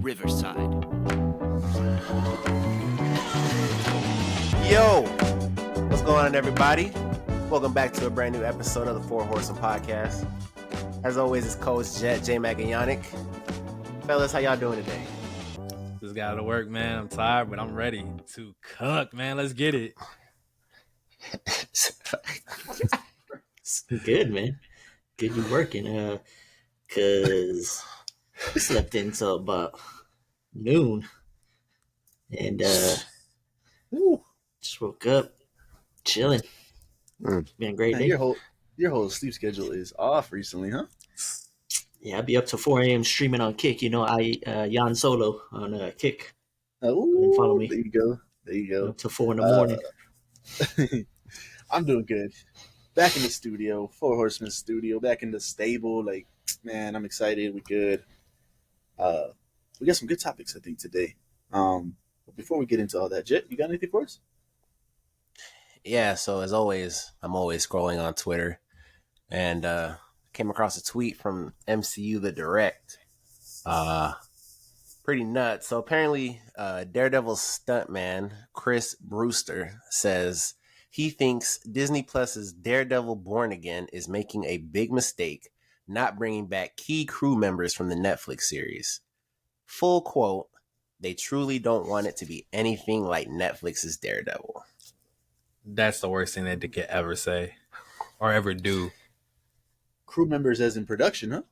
Riverside. Yo, what's going on, everybody? Welcome back to a brand new episode of the Four Horsemen podcast. As always, it's Coach Jet, J-Mac, and Yannick. Fellas, how y'all doing today? Just got to work, man. I'm tired, but I'm ready to cook, man. Let's get it. Good, man. Good you working, cause we slept until about noon, and just woke up, chilling. It's been a great day. Your whole sleep schedule is off recently, huh? Yeah, I'll be up till 4 a.m. streaming on Kick. You know, Jan Solo on Kick. Oh, follow me. There you go. Till 4 in the morning. I'm doing good. Back in the studio, Four Horsemen studio, back in the stable. Like, man, I'm excited. We're good. We got some good topics, I think, today. But before we get into all that, Jet, you got anything for us? Yeah, so as always, I'm always scrolling on Twitter and came across a tweet from MCU The Direct. Pretty nuts. So apparently Daredevil's stuntman, Chris Brewster, says he thinks Disney Plus's Daredevil Born Again is making a big mistake not bringing back key crew members from the Netflix series. Full quote, they truly don't want it to be anything like Netflix's Daredevil. That's the worst thing that they could ever say or ever do. Crew members as in production, huh?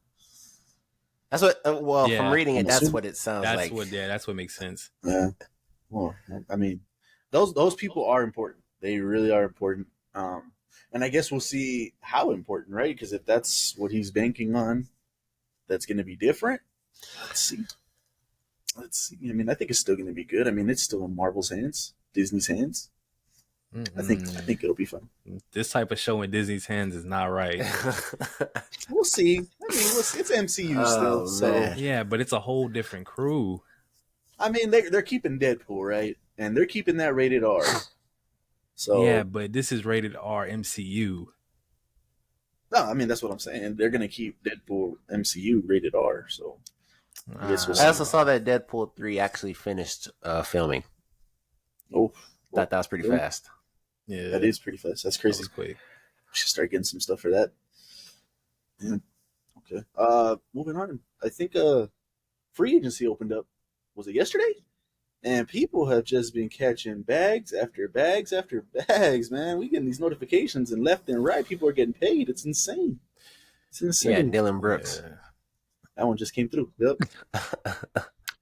That's what, from reading it, that's what it sounds like. That's what makes sense. Yeah. Well, I mean, those people are important. They really are important. And I guess we'll see how important, right? Because if that's what he's banking on, that's going to be different. Let's see. I mean, I think it's still going to be good. I mean, it's still in Marvel's hands, Disney's hands. Mm-hmm. I think it'll be fun. This type of show in Disney's hands is not right. We'll see. I mean, it's MCU still. So yeah, but it's a whole different crew. I mean, they're keeping Deadpool, right? And they're keeping that rated R. So yeah, but this is rated R MCU. No, I mean that's what I'm saying. They're gonna keep Deadpool MCU rated R. So I also saw that Deadpool 3 actually finished filming. Thought that was pretty fast. Yeah, that is pretty fast. That's crazy. That was quick. We should start getting some stuff for that. Yeah. Okay. Moving on. I think free agency opened up. Was it yesterday? And people have just been catching bags after bags after bags, man. We getting these notifications and left and right. People are getting paid. It's insane. Yeah, Dylan Brooks. Yeah. That one just came through. Yep.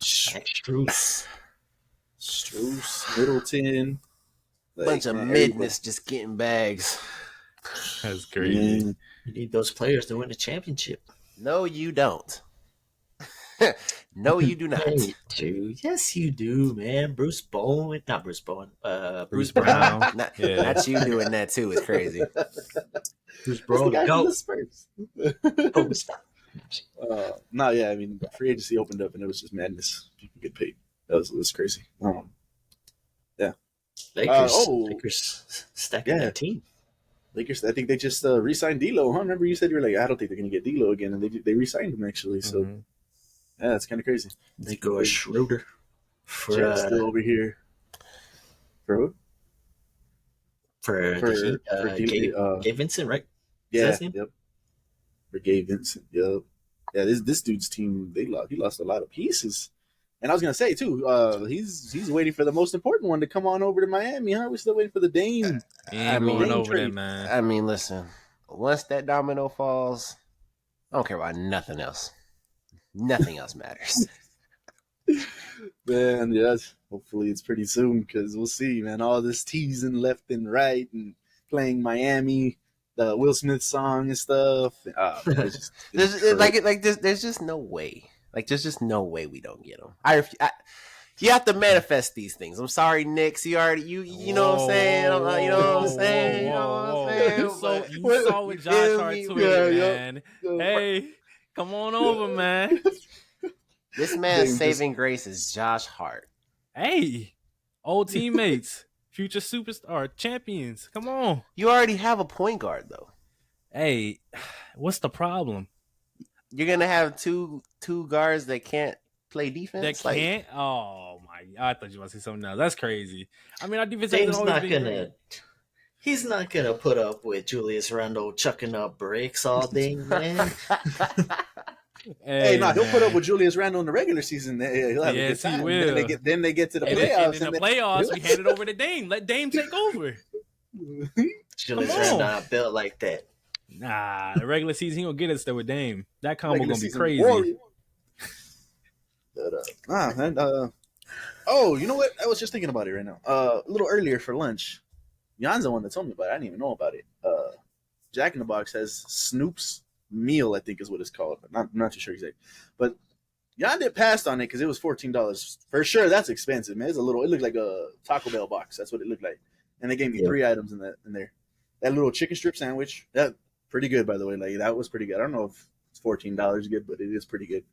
Struce, Middleton. Bunch of midness just getting bags. That's crazy. Man. You need those players to win the championship. No, you don't. No, you do not. Dude. Yes, you do, man. Bruce Brown. Bruce Brown. Not you doing that too is crazy. Bruce Brown. Go. No, yeah. I mean, free agency opened up and it was just madness. People get paid. That was crazy. Yeah. Lakers stacking their team. Lakers, I think they just re-signed D'Lo. Huh? Remember you said you were like, I don't think they're going to get D'Lo again, and they re-signed him actually. So yeah, that's kind of crazy. They go a Schroeder for still over here. For who? For Gabe Vincent, right? Yeah. Yep. For Gabe Vincent. Yep. Yeah. This dude's team, he lost a lot of pieces. And I was gonna say too, he's waiting for the most important one to come on over to Miami, huh? We're still waiting for the Dame. Over there, man. I mean, listen, once that domino falls, I don't care about nothing else. Nothing else matters. Man, yes. Hopefully it's pretty soon because we'll see, man. All this teasing left and right and playing Miami, the Will Smith song and stuff. There's just no way. Like, there's just no way we don't get them. You have to manifest these things. I'm sorry, Knicks. You know what I'm saying? You know what I'm saying? You saw what Josh Hart tweeted, man. Hey, come on over, man. This man's saving grace is Josh Hart. Hey, old teammates, future superstar, champions. Come on. You already have a point guard, though. Hey, what's the problem? You're gonna have two guards that can't play defense. That can't. Oh my! I thought you were about to say something else. That's crazy. I mean, our defense Dame's hasn't always not been gonna. great. He's not gonna put up with Julius Randle chucking up breaks all day, man. Hey, no, he'll put up man. with Julius Randle in the regular season. He'll have a good Yes, he time. will. Then they get to the And playoffs. in the playoffs, we hand it over to Dame. Let Dame take over. Julius Come Randle on. not built like that. Nah, the regular season he gonna get us there with Dame. That combo Regular gonna be season crazy. warrior. Oh, you know what? I was just thinking about it right now. A little earlier for lunch, Jan's the one that told me about it. I didn't even know about it. Jack in the Box has Snoop's meal, I think is what it's called. I'm not too sure exactly, but Jan did passed on it because it was $14 for sure. That's expensive, man. It looked like a Taco Bell box. That's what it looked like, and they gave me 3 items in there. That little chicken strip sandwich, that pretty good, by the way. Like that was pretty good. I don't know if it's $14 good, but it is pretty good.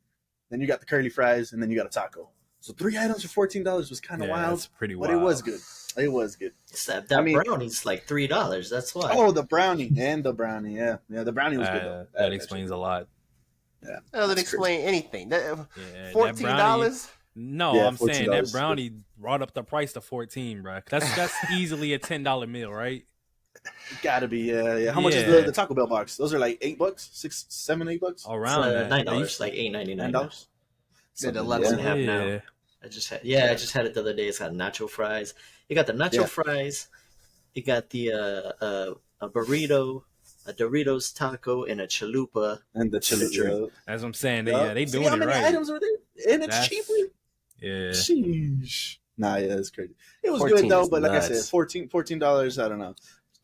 Then you got the curly fries, and then you got a taco. So 3 items for $14 was kind of wild. That's pretty but wild. it was good. It was good. Except that I mean- brownie's like $3. That's why. Oh, the brownie. Yeah, the brownie was good though. That explains a lot. That doesn't That's explain anything. Yeah, $14? that brownie- No, Yeah, I'm saying that $14. brownie brought up the price to 14, bro. That's easily a $10 meal, right? Gotta be, yeah. How much is Yeah. the Taco Bell box? Those are like $8, $6, $7, $8. It's, Around that. $9, like $8.99. $9. The deluxe Yeah. one. Now. Yeah. I just had it the other day. It's got nacho fries. You got the nacho Yeah. fries. You got the a burrito, a Doritos taco, and a chalupa. And the chili. That's what I'm saying. Yeah. They See doing how it many right. items are there? And it's That's- cheaply. Yeah. Sheesh. Nah, yeah, it's crazy. It was 14 good though, is but like I nuts. said, $14. I don't know.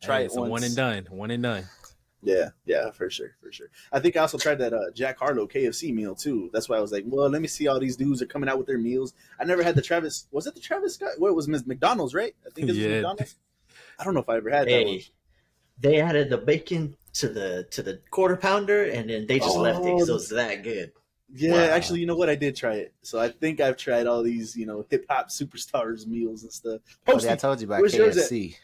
Try Hey, it so once. one and done. One and done. Yeah, for sure. I think I also tried that Jack Harlow KFC meal too. That's why I was like, well, let me see all these dudes are coming out with their meals. I never had the Travis. Was it the Travis Scott? What was McDonald's, right? I think this was Yeah. McDonald's. I don't know if I ever had that one. Hey, they added the bacon to the quarter pounder, and then they just left it because it was that good. Yeah, Wow. actually, you know what? I did try it. So I think I've tried all these, hip hop superstars meals and stuff. Oh, Posty, I told you about where's yours at? KFC.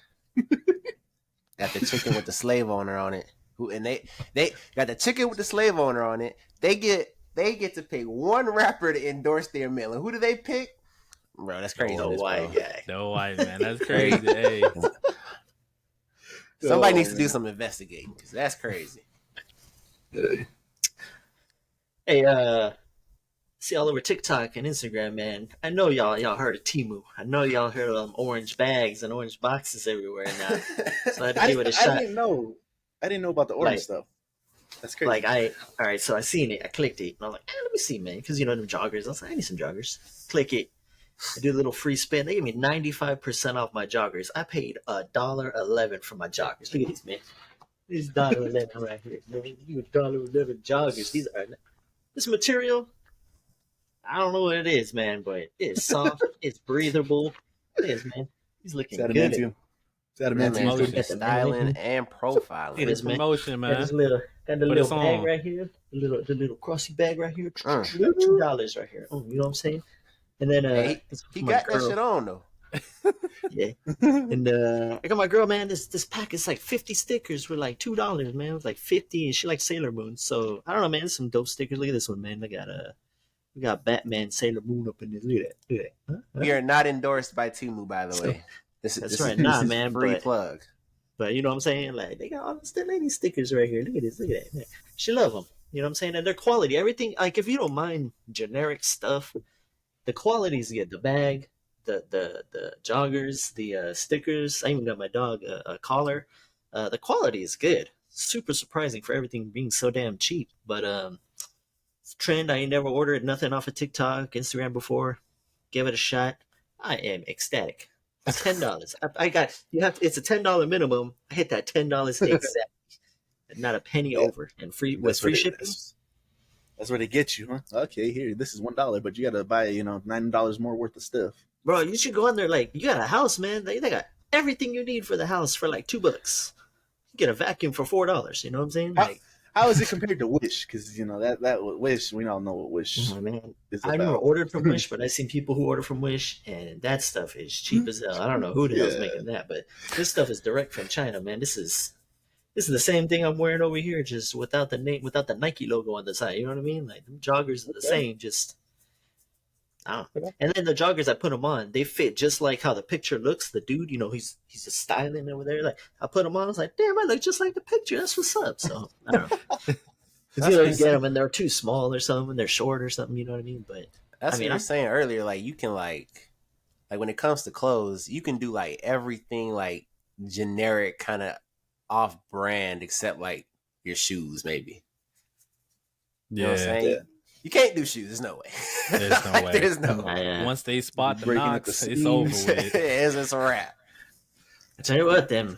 Got the chicken with the slave owner on it. And they got the chicken with the slave owner on it. They get to pick one rapper to endorse their meal. And who do they pick? Bro, that's crazy. The white guy. No white man. That's crazy. Hey. Somebody Oh, needs to do man. some investigating because that's crazy. Hey, see all over TikTok and Instagram, man. I know y'all heard of Temu. I know y'all heard of orange bags and orange boxes everywhere now. So I had to give it a shot. I didn't know. I didn't know about the orange Like- stuff. That's crazy. Like all right, so I seen it, I clicked it, and I'm like, let me see, man, because them joggers. I was like, I need some joggers. Click it, I do a little free spin. They gave me 95% off my joggers. I paid $1.11 for my joggers. Look at these, man. These $1.11 right here, man. You $1.11 joggers. These are this material. I don't know what it is, man, but it's soft. It's breathable. It is, man. He's looking Is that a good. Matthew? Is that a That Matthew? man's Promotion. good styling and profiling. Look at this, man. Promotion, Got man. this little, got the Put little us bag on. right here, the little crossy bag right here. Mm. $2 right here. Oh, you know what I'm saying? And then Hey, this is He for my got that girl. shit on though. Yeah. And I got my girl, man. This pack is like 50 stickers for like $2, man. It was like 50, and she likes Sailor Moon. So I don't know, man. There's some dope stickers. Look at this one, man. We got Batman, Sailor Moon up in this. Look at that. Look at that. Huh? We are not endorsed by Temu, by the way. That's This right. is, Nah, this is man, free but- plug. But you know what I'm saying? Like, they got all the lady stickers right here. Look at this. Look at that. Man. She love them. You know what I'm saying? And their quality, everything. Like, if you don't mind generic stuff, the quality is good. The bag, the joggers, the stickers. I even got my dog a collar. The quality is good. Super surprising for everything being so damn cheap. But it's a trend. I ain't never ordered nothing off of TikTok, Instagram before. Give it a shot. I am ecstatic. $10. I got you have. It's a $10 minimum. I hit that $10 exactly. Not a penny over, and free with free shipping. That's where they get you, huh? Okay, here, this is $1, but you got to buy, $9 more worth of stuff. Bro, you should go on there. Like, you got a house, man. They got everything you need for the house for like $2. You get a vacuum for $4. You know what I'm saying? Like, How is it compared to Wish? Because that Wish, we all know what Wish oh, man, is I about. never ordered from Wish, but I've seen people who order from Wish, and that stuff is cheap as hell. I don't know who the hell's Yeah. making that, but this stuff is direct from China, man. This is the same thing I'm wearing over here, just without the name, without the Nike logo on the side. You know what I mean? Like, them joggers are the Okay. same, just And then the joggers, I put them on. They fit just like how the picture looks. The dude, he's just styling over there. Like I put them on. I was like, damn, I look just like the picture. That's what's up. So I don't know. Because you get them and they're too small or something. They're short or something. You know what I mean? But that's what I was saying earlier. Like you can like when it comes to clothes, you can do like everything like generic, kind of off brand, except like your shoes, maybe. You know what I'm saying? Yeah. You can't do shoes. There's no way. There's no way. There's no way. Once they spot the knocks, it's over with. It's a wrap. I tell you what, them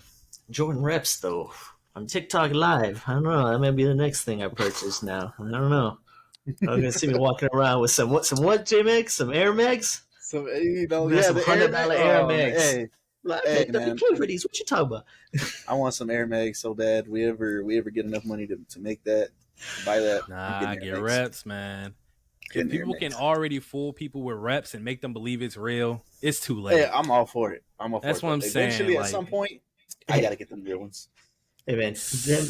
Jordan reps though on TikTok Live. I don't know. That might be the next thing I purchase now. I don't know. I'm gonna see me walking around with some what J-Max? Some Air Max? Some some $100 Air Max. Hey, man. For these. What you talking about? I want some Air Max so bad. We ever get enough money to make that, buy that. Nah, get reps, man. If people can already fool people with reps and make them believe it's real, it's too late. Hey, I'm all for it. That's what I'm saying. Eventually, at some point, I gotta get them real ones. Hey man,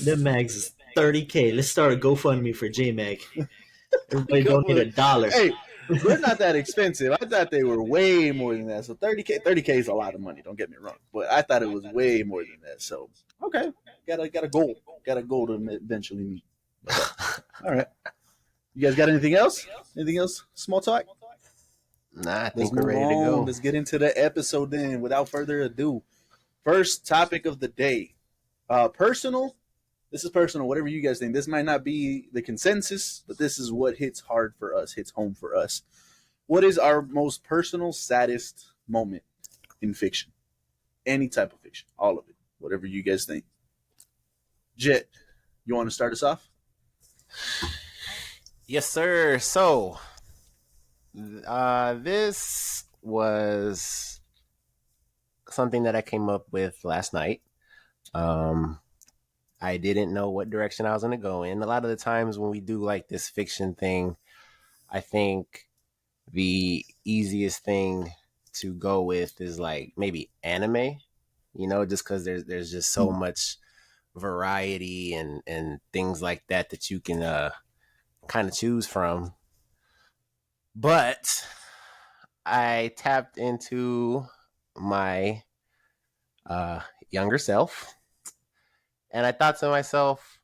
them mags is $30K. Let's start a GoFundMe for J-Mag. Everybody donate $1. Hey, they're not that expensive. I thought they were way more than that. So $30K is a lot of money. Don't get me wrong, but I thought it was way more than that. So okay, got a goal to eventually meet. All right, you guys got anything else? Anything else? Small talk. Nah, I think we're ready to go. Let's get into the episode then. Without further ado, first topic of the day. Personal. This is personal. Whatever you guys think. This might not be the consensus, but this is what hits hard for us, hits home for us. What is our most personal, saddest moment in fiction? Any type of fiction. All of it. Whatever you guys think. Jet, you want to start us off? Yes, sir. So, this was something that I came up with last night. I didn't know what direction I was going to go in. A lot of the times when we do like this fiction thing, I think the easiest thing to go with is like maybe anime, just because there's just so much variety and things like that you can kind of choose from. But I tapped into my younger self. And I thought to myself,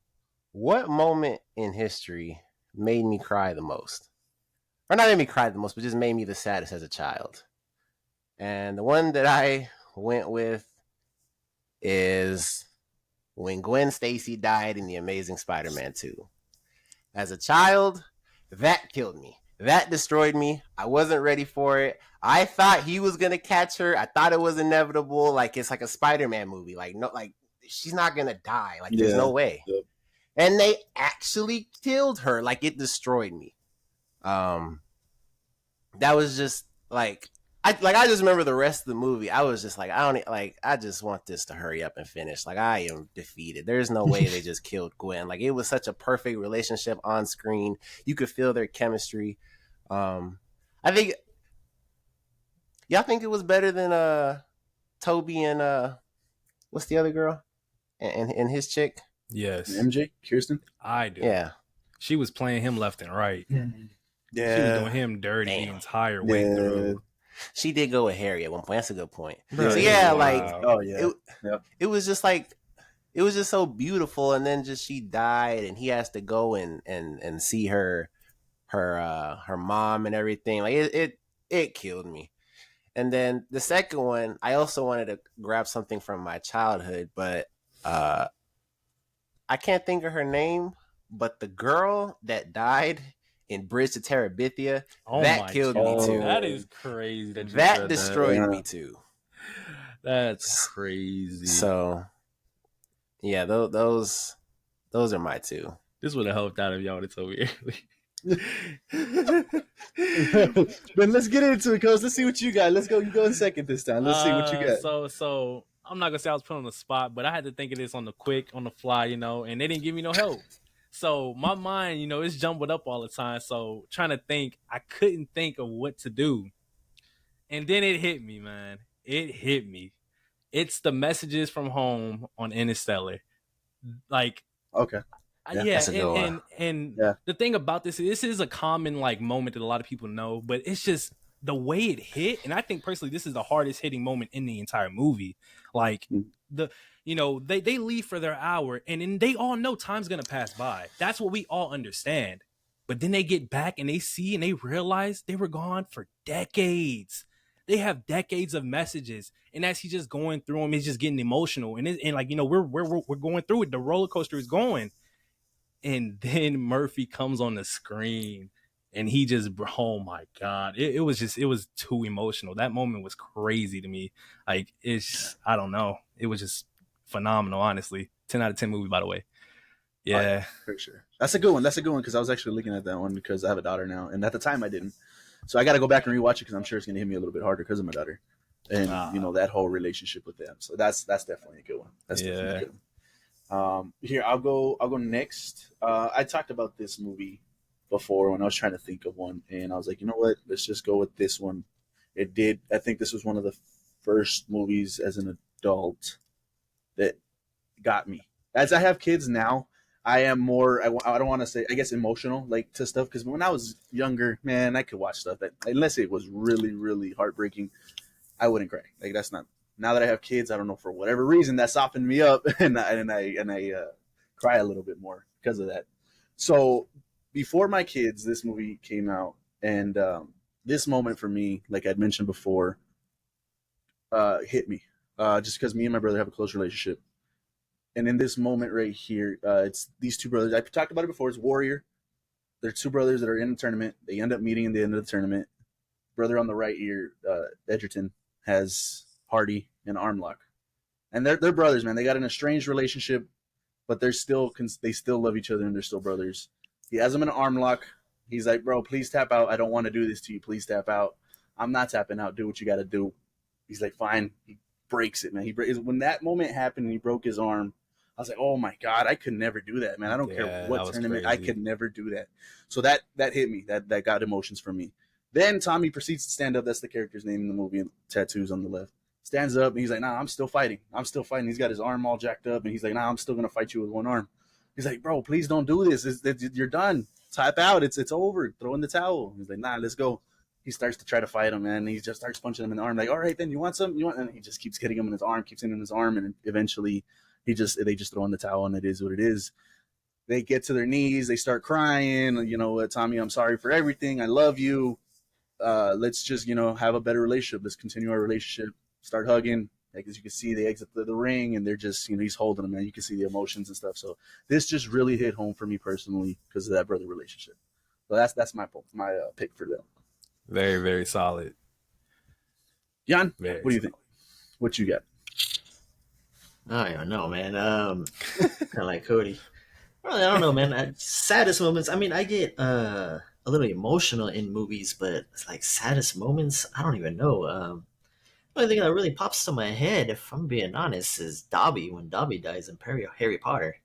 what moment in history made me cry the most? Or not made me cry the most, but just made me the saddest as a child. And the one that I went with is when Gwen Stacy died in The Amazing Spider-Man 2. As a child, that killed me. That destroyed me. I wasn't ready for it. I thought he was going to catch her. I thought it was inevitable. Like, it's like a Spider-Man movie. Like, no, like, she's not gonna die. Like, there's no way. Yep. And they actually killed her. Like, it destroyed me. That was just like I just remember the rest of the movie. I was just like, I just want this to hurry up and finish. Like, I am defeated. There's no way they just killed Gwen. Like, it was such a perfect relationship on screen. You could feel their chemistry. I think y'all think it was better than Toby and what's the other girl? And his chick? Yes. MJ? Kirsten? I do. Yeah. She was playing him left and right. Yeah. She was doing him dirty the entire way through. She did go with Harry at one point. That's a good point. Right. So yeah, like, it was just like, it was just so beautiful. And then just she died and he has to go and see her mom and everything. Like, it killed me. And then the second one, I also wanted to grab something from my childhood, but I can't think of her name, but the girl that died in Bridge to Terabithia, that killed me too. That is crazy. That destroyed me too. That's crazy. So, yeah, those are my two. This would have helped out if y'all would have told me early. But let's get into it, cuz. Let's see what you got. Let's go. You go in second this time. Let's see what you got. So I'm not gonna say I was put on the spot, but I had to think of this on the fly, and they didn't give me no help. So my mind, it's jumbled up all the time. So trying to think, I couldn't think of what to do. And then it hit me, man. It hit me. It's the messages from home on Interstellar. Like, okay. Yeah, and the thing about this is a common like moment that a lot of people know, but it's just the way it hit, and I think personally this is the hardest hitting moment in the entire movie. Like the they leave for their hour, and then they all know time's gonna pass by. That's what we all understand. But then they get back and they see and they realize they were gone for decades. They have decades of messages, and as he's just going through them, he's just getting emotional, and like we're going through it. The roller coaster is going, and then Murphy comes on the screen. And he just, oh my God, it was too emotional. That moment was crazy to me. Like, I don't know. It was just phenomenal, honestly. 10 out of 10 movie, by the way. Yeah. Right, for sure. That's a good one. Because I was actually looking at that one because I have a daughter now. And at the time I didn't. So I got to go back and rewatch it because I'm sure it's going to hit me a little bit harder because of my daughter. And, that whole relationship with them. So that's definitely a good one. That's definitely a good one. Here, I'll go next. I talked about this movie before when I was trying to think of one, and I was like, you know what, let's just go with this one. I think this was one of the first movies as an adult that got me. As I have kids now, I am more, I don't want to say, I guess, emotional, like, to stuff, because when I was younger, man, I could watch stuff that, unless it was really, really heartbreaking, I wouldn't cry. Like, that's not, now that I have kids, I don't know, for whatever reason, that softened me up, and I cry a little bit more because of that. So, before my kids, this movie came out, and this moment for me, like I'd mentioned before, hit me. Just because me and my brother have a close relationship. And in this moment right here, it's these two brothers. I talked about it before. It's Warrior. They're two brothers that are in the tournament. They end up meeting at the end of the tournament. Brother on the right here, Edgerton, has Hardy and arm lock. And they're brothers, man. They got an estranged relationship, but they still love each other, and they're still brothers. He has him in an arm lock. He's like, bro, please tap out. I don't want to do this to you. Please tap out. I'm not tapping out. Do what you got to do. He's like, fine. He breaks it, man. When that moment happened and he broke his arm, I was like, oh my God, I could never do that, man. I don't care what tournament. Crazy. I could never do that. So that hit me. That got emotions from me. Then Tommy proceeds to stand up. That's the character's name in the movie, and tattoos on the left. Stands up and he's like, nah, I'm still fighting. He's got his arm all jacked up, and he's like, nah, I'm still going to fight you with one arm. He's like, bro, please don't do this. You're done. Tap out. It's over. Throw in the towel. He's like, nah, let's go. He starts to try to fight him, man. And he just starts punching him in the arm. Like, all right, then you want some? And he just keeps hitting him in his arm, and eventually they just throw in the towel, and it is what it is. They get to their knees. They start crying. Tommy, I'm sorry for everything. I love you. Let's just, have a better relationship. Let's continue our relationship. Start hugging. Like, as you can see, they exit the ring, and they're just, he's holding them, man. You can see the emotions and stuff. So this just really hit home for me personally because of that brother relationship. So that's my pick for them. Very, very solid. Jan, what do you think? What you got? I don't know, man. Kind of like Cody. Really, I don't know, man. Saddest moments. I mean, I get a little emotional in movies, but it's like saddest moments. I don't even know. The only thing that really pops to my head, if I'm being honest, is Dobby, when Dobby dies in Harry Potter.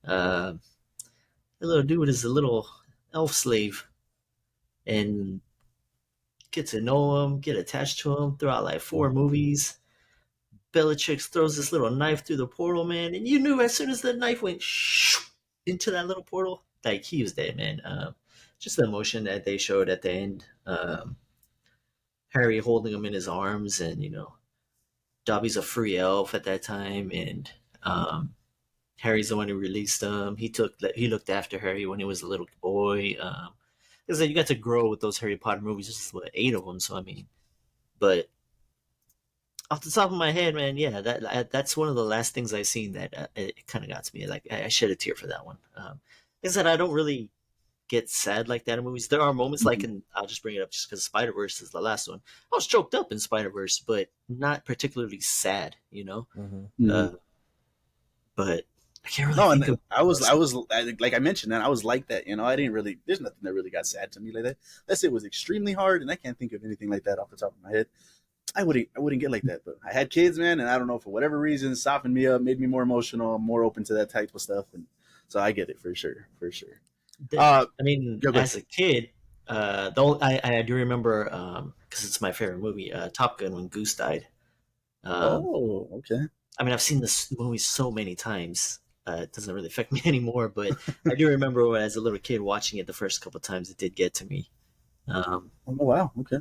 The little dude is a little elf slave, and get to know him, get attached to him throughout like 4 movies. Bellatrix throws this little knife through the portal, man, and you knew as soon as the knife went into that little portal, like, he was dead, man. Just the emotion that they showed at the end. Harry holding him in his arms, and Dobby's a free elf at that time, and Harry's the one who released him. He looked after Harry when he was a little boy. Because you got to grow with those Harry Potter movies. There's 8 of them, so I mean, but off the top of my head, man, yeah, that's one of the last things I've seen that it kind of got to me. Like, I shed a tear for that one. Like I said, I don't really get sad like that in movies. There are moments like I'll just bring it up just because Spider-Verse is the last one. I was choked up in Spider-Verse, but not particularly sad, but I can't really think of. I was like I mentioned that I was like that, I didn't really. There's nothing that really got sad to me like that. Unless it was extremely hard, and I can't think of anything like that off the top of my head. I wouldn't get like that, but I had kids, man, and I don't know, for whatever reason, softened me up, made me more emotional, I'm more open to that type of stuff, and so I get it for sure. I mean, as a kid, I do remember because it's my favorite movie, Top Gun, when Goose died. Okay. I mean, I've seen this movie so many times. It doesn't really affect me anymore, but I do remember as a little kid watching it the first couple of times. It did get to me. Oh wow, okay.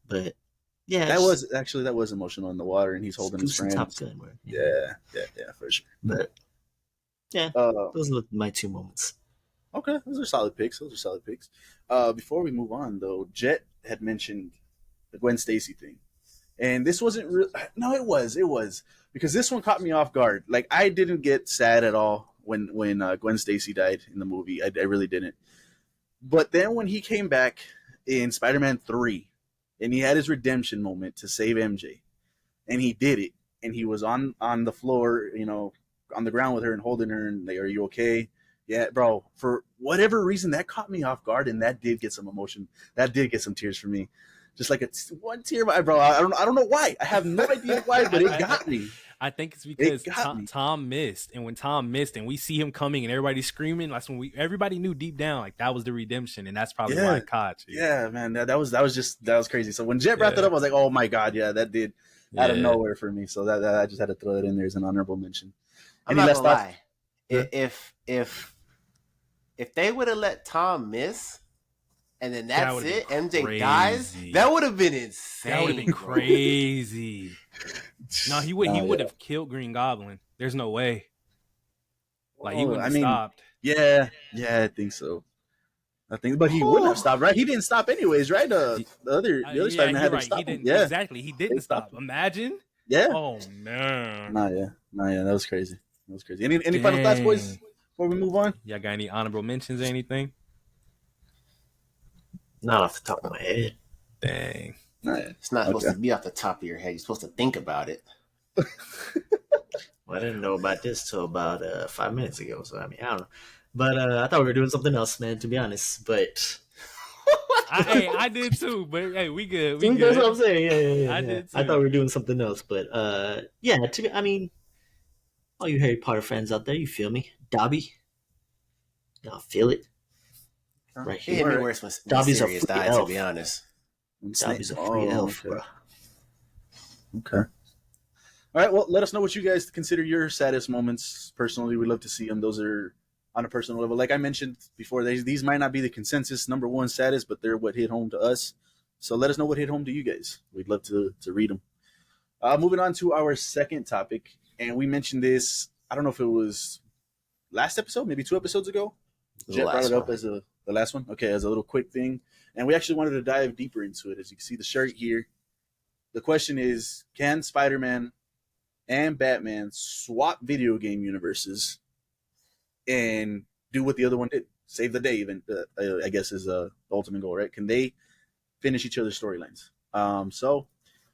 But yeah, that was emotional in the water, and he's holding his friend. Top Gun, bro. Yeah, for sure. But yeah, those are my 2 moments. Okay, those are solid picks. Before we move on, though, Jet had mentioned the Gwen Stacy thing, and this wasn't real. No, it was because this one caught me off guard. Like, I didn't get sad at all when Gwen Stacy died in the movie. I really didn't. But then when he came back in Spider-Man 3, and he had his redemption moment to save MJ, and he did it, and he was on the floor, on the ground with her and holding her, and like, "Are you okay?" Yeah, bro. For whatever reason, that caught me off guard, and that did get some emotion. That did get some tears for me. Just like one tear, bro. I don't know why. I have no idea why, but it got me. I think it's because Tom missed, and when Tom missed, and we see him coming, and everybody's screaming, that's when everybody knew deep down like that was the redemption, and that's probably why it caught you. Yeah, man, that was crazy. So when Jet brought that up, I was like, oh my god, yeah, that did out of nowhere for me. So that I just had to throw it in there as an honorable mention. I'm not gonna lie. If they would have let Tom miss, and then that's it, MJ dies, that would have been insane. That would have been crazy. No, he would have killed Green Goblin. There's no way. Like, he wouldn't have stopped. Yeah, I think so. But he wouldn't have stopped, right? He didn't stop anyways, right? The other Spider-Man had to stop him. Yeah, exactly. He didn't stop. Imagine. Yeah. Oh man. Nah, yeah. That was crazy. Any final thoughts, boys, before we move on? Y'all got any honorable mentions or anything? Not off the top of my head. Dang. It's not supposed to be off the top of your head. You're supposed to think about it. Well, I didn't know about this till about 5 minutes ago. So, I don't know. But I thought we were doing something else, man, to be honest. But I did too. But hey, we good. That's what I'm saying. Yeah. I did too. I thought we were doing something else. But all you Harry Potter fans out there, you feel me? Dobby. Y'all feel it? Right here. It hit me worse when Sirius died, to be honest. Dobby's a free elf, bro. Okay. All right, well, let us know what you guys consider your saddest moments. Personally, we'd love to see them. Those are on a personal level. Like I mentioned before, these might not be the consensus number one saddest, but they're what hit home to us. So let us know what hit home to you guys. We'd love to read them. Moving on to our second topic, and we mentioned this, I don't know if it was last episode, maybe 2 episodes ago. Jet brought it up as the last one. Okay, as a little quick thing. And we actually wanted to dive deeper into it. As you can see the shirt here. The question is, can Spider-Man and Batman swap video game universes and do what the other one did? Save the day, even, I guess, is the ultimate goal, right? Can they finish each other's storylines? So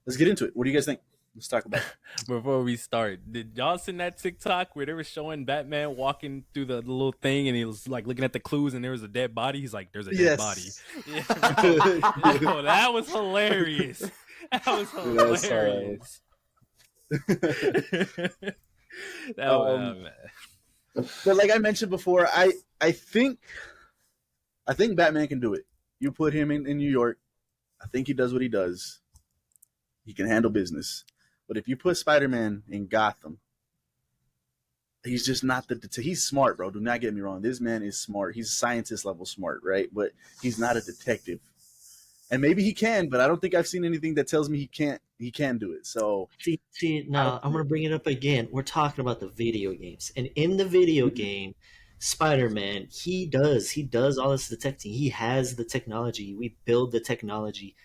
let's get into it. What do you guys think? Let's talk about it. Before we start, did y'all see that TikTok where they were showing Batman walking through the little thing and he was like looking at the clues and there was a dead body? He's like, there's a dead body. Yeah, bro, that was hilarious. That was hilarious. But like I mentioned before, I think Batman can do it. You put him in New York, I think he does what he does. He can handle business. But if you put Spider-Man in Gotham, he's just not he's smart, bro. Do not get me wrong. This man is smart. He's scientist level smart, right? But he's not a detective. And maybe he can, but I don't think I've seen anything that tells me he can do it. So see, now I'm gonna bring it up again. We're talking about the video games. And in the video game, Spider-Man, he does all this detecting. He has the technology. We build the technology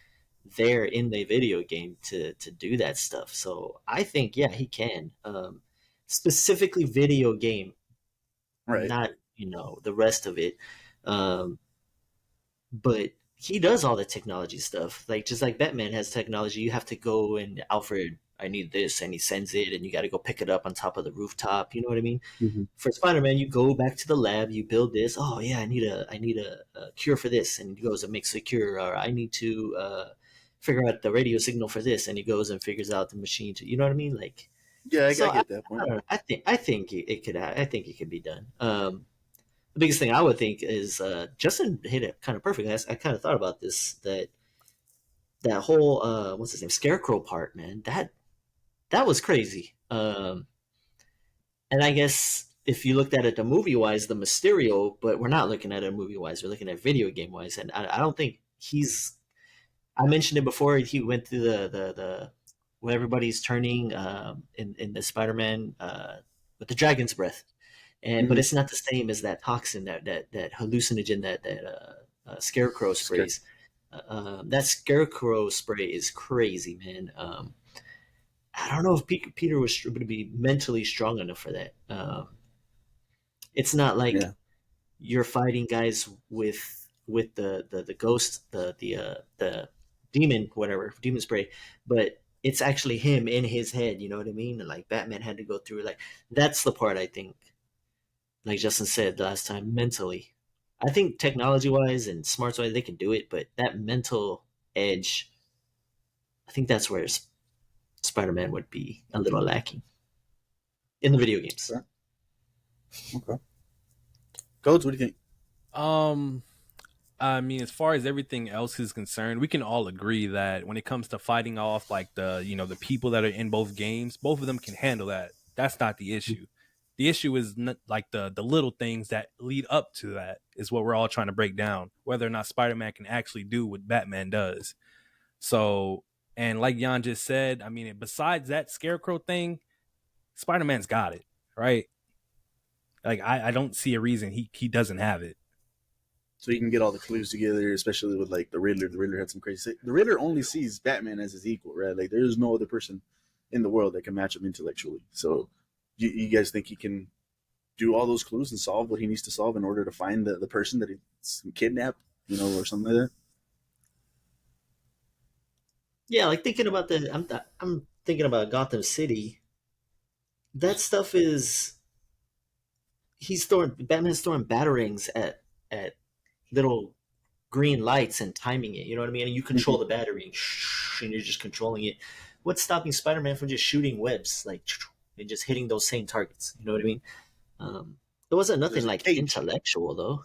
there in the video game to do that stuff. So I think he can. Specifically video game, right? Not the rest of it. But he does all the technology stuff. Like just like Batman has technology, you have to go and Alfred, I need this, and he sends it, and you got to go pick it up on top of the rooftop. You know what I mean? Mm-hmm. For Spider-Man, you go back to the lab, you build this. Oh yeah, I need a cure for this, and he goes and makes a cure. Or I need to figure out the radio signal for this, and he goes and figures out the machine to. You know what I mean? Like, yeah, I get that point. I think it could. I think it could be done. The biggest thing I would think is Justin hit it kind of perfectly. I kind of thought about this that whole what's his name, Scarecrow part, man. That was crazy. And I guess if you looked at it the movie wise, the Mysterio, but we're not looking at it movie wise. We're looking at video game wise, and I don't think I mentioned it before. He went through the where everybody's turning in the Spider-Man with the dragon's breath, but Mhm. it's not the same as that toxin, that hallucinogen that Scarecrow Scared. sprays. That Scarecrow spray is crazy, man. I don't know if Peter was going to be mentally strong enough for that. It's not like Yeah. you're fighting guys with the ghost, the demon, whatever, demon spray, but it's actually him in his head. You know what I mean? And like Batman had to go through, like, that's the part I think, like Justin said last time, mentally. I think technology wise and smarts wise they can do it, but that mental edge, I think that's where Spider-Man would be a little lacking in the video games. Okay. Okay. Coach, what do you think? Um, I mean, as far as everything else is concerned, we can all agree that when it comes to fighting off like the people that are in both games, both of them can handle that. That's not the issue. The issue is not, like the little things that lead up to that is what we're all trying to break down. Whether or not Spider-Man can actually do what Batman does. So, and like Jan just said, I mean, besides that Scarecrow thing, Spider-Man's got it, right? Like I don't see a reason he doesn't have it. So you can get all the clues together, especially with like the Riddler. The Riddler had some crazy. The Riddler only sees Batman as his equal, right? Like there's no other person in the world that can match him intellectually. So you guys think he can do all those clues and solve what he needs to solve in order to find the person that he's kidnapped, or something like that? Yeah, like thinking about I'm thinking about Gotham City. That stuff is Batman's throwing batarangs at little green lights and timing it. You know what I mean? And you control the battery, and you're just controlling it. What's stopping Spider-Man from just shooting webs like and just hitting those same targets? You know what I mean? There wasn't nothing There's a like cage. intellectual though.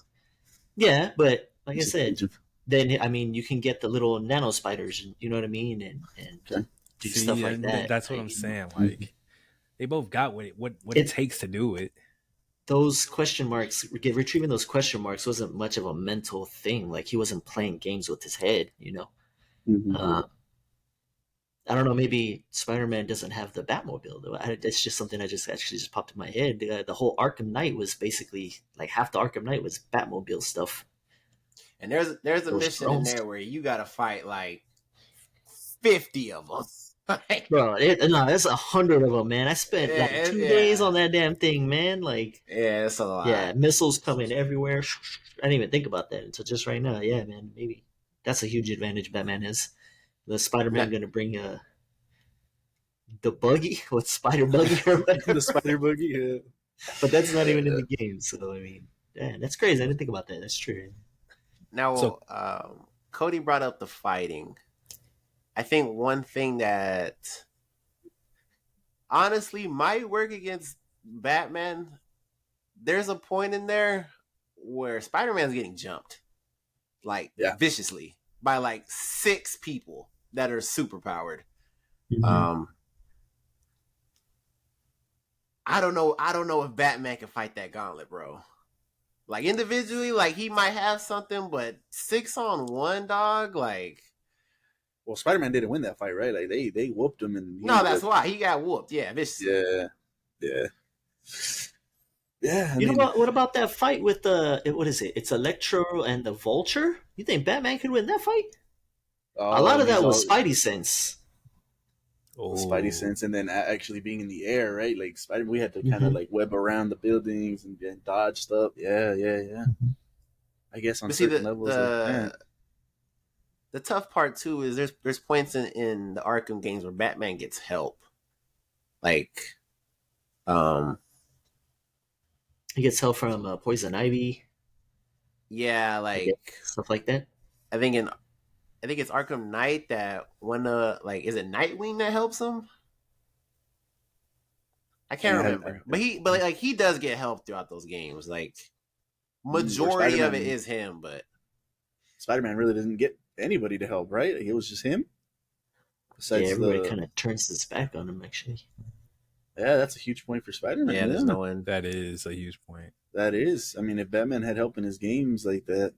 Yeah, but like I There's a said, cage of then I mean you can get the little nano spiders. You know what I mean? And okay. do stuff See, like and that. that's what I'm saying. Like they both got what it It takes to do it. those question marks, retrieving those question marks wasn't much of a mental thing. Like he wasn't playing games with his head. Mm-hmm. Uh, I don't know. Maybe Spider-Man doesn't have the Batmobile though. It's just something that just actually just popped in my head. The whole Arkham Knight was basically like half the Arkham Knight was Batmobile stuff. And there's a Those mission in drones, there where you gotta fight like 50 of them. bro. No, there's 100 of them, man. I spent like 2 days Yeah, on that damn thing, man. Like, yeah, it's a yeah, lot. missiles coming everywhere. I didn't even think about that until just right now. Yeah, man. Maybe that's a huge advantage Batman has. The Spider-Man Not, gonna bring the buggy, what spider buggy or The whatever. spider buggy. Yeah. But that's not even in Uh, the game. So I mean, yeah, that's crazy. I didn't think about that. That's true. So now, Cody brought up the fighting. I think one thing that honestly might work against Batman, there's a point in there where Spider-Man's getting jumped like yeah. viciously by like 6 people that are super powered. Mm-hmm. Um, I don't know if Batman can fight that gauntlet, bro. Like individually, like he might have something, but 6-on-1, dog, like Well, Spider Man didn't win that fight, right? Like they whooped him, and he no, ended that's up. why he got whooped. Yeah, viciously. Yeah. Yeah. Yeah. I You know mean, what? What about that fight with what is it? It's Electro and the Vulture. You think Batman could win that fight? A oh, lot and of he's that was all Spidey sense. the Spidey oh, sense, and then actually being in the air, right? Like Spider, we had to kind of Mm-hmm. like web around the buildings and dodge stuff. Yeah, yeah, yeah. I guess on But see, certain the levels, like man, the tough part too is there's points in the Arkham games where Batman gets help. Like, um, He gets help from Poison Ivy, yeah, I guess, like stuff like that. I think in I think it's Arkham Knight that one like is it Nightwing that helps him? I I can't mean, remember, but like he does get help throughout those games. Like where majority of it is him, but Spider Man really didn't get anybody to help, right? It was just him. Yeah, Besides everybody the kind of turns his back on him. Actually, yeah, that's a huge point for Spider Man. yeah, there's Yeah, no one. that is a huge point. that is. I mean, if Batman had help in his games like that,